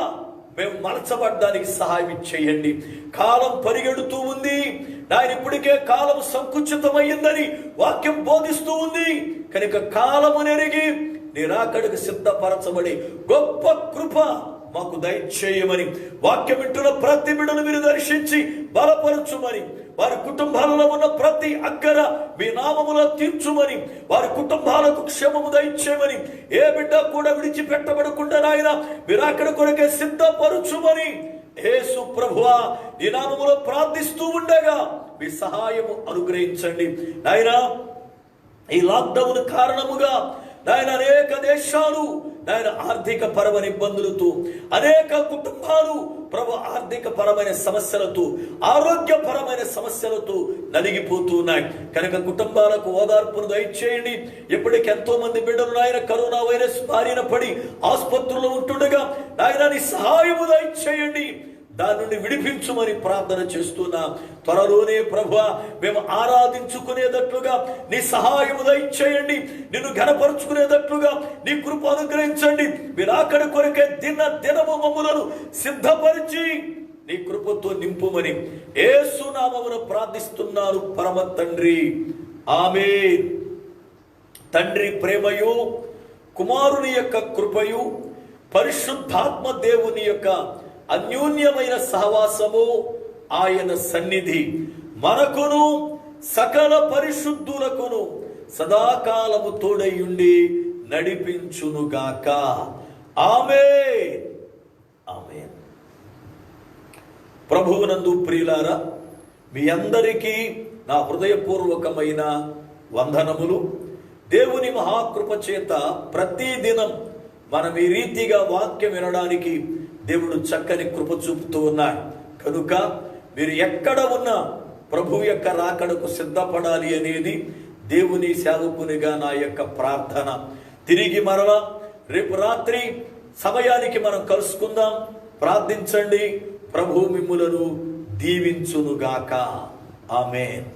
మేము మలచబడ్డానికి సహాయం చేయండి. కాలం పరిగెడుతూ ఉంది నాయన, ఇప్పటికే కాలం సంకుచితమైందని వాక్యం బోధిస్తూ ఉంది. కనుక కాలము నెరిగి నిరాకడకు సిద్ధపరచబడి గొప్ప కృప మాకు దయచేయమని, వాక్యం వింటున్న ప్రతి బిడ్డను మీరు దర్శించి బలపరచుమని, వారి కుటుంబాలలో ఉన్న ప్రతి అక్కర మీ నామములో తీర్చుమని, వారి కుటుంబాలకు క్షేమము దయచేయమని, ఏ బిడ్డ కూడా విడిచిపెట్టబడకుండా నాయన మీరు అక్కడ కొరకే సిద్ధపరచుమని యేసు ప్రభువా నీ నామములో ప్రార్థిస్తూ ఉండగా మీ సహాయము అనుగ్రహించండి నాయన. ఈ లాక్డౌన్ కారణముగా నాయన అనేక దేశాలు నాయన ఆర్థిక పరమైన ఇబ్బందులతో, అనేక కుటుంబాలు ప్రభు ఆర్థిక పరమైన సమస్యలతో, ఆరోగ్యపరమైన సమస్యలతో నలిగిపోతున్నాయి. కనుక కుటుంబాలకు ఓదార్పును దయచేయండి. ఇప్పటికి ఎంతో మంది బిడ్డలు నాయన కరోనా వైరస్ బారిన పడి ఆసుపత్రుల్లో ఉంటుండగా నాయన నీ సహాయము దయచేయండి, దాని నుండి విడిపించుమని ప్రార్థన చేస్తున్నా. త్వరలోనే ప్రభువా మేము ఆరాధించుకునేటట్లుగా నీ సహాయము దయచేయండి, నిన్ను ఘనపరుచుకునేటట్లుగా నీ కృప అనుగ్రహించండి. మీరు అక్కడ కొరకే దినము మమ్ములను సిద్ధపరిచి నీ కృపతో నింపుమని యేసు నామమున ప్రార్థిస్తున్నాను పరమ తండ్రి, ఆమేన్. తండ్రి ప్రేమయు, కుమారుని యొక్క కృపయు, పరిశుద్ధాత్మ దేవుని యొక్క అన్యోన్యమైన సహవాసము, ఆయన సన్నిధి మనకును సకల పరిశుద్ధులకును సదాకాలము తోడయుండి నడిపించునుగాక. ఆమేన్, ఆమేన్. ప్రభువునందు ప్రియులారా, మీ అందరికీ నా హృదయపూర్వకమైన వందనములు. దేవుని మహాకృప చేత ప్రతిదినం మనం ఈ రీతిగా వాక్యం వినడానికి దేవుడు చక్కని కృప చూపుతూ ఉన్నాడు. కనుక మీరు ఎక్కడ ఉన్నా ప్రభు యొక్క రాకడకు సిద్ధపడాలి అనేది దేవుని సేవకునిగా నా యొక్క ప్రార్థన. తిరిగి మరలా రేపు రాత్రి సమయానికి మనం కలుసుకుందాం. ప్రార్థించండి. ప్రభు మిమ్ములను దీవించునుగాక. ఆమేన్.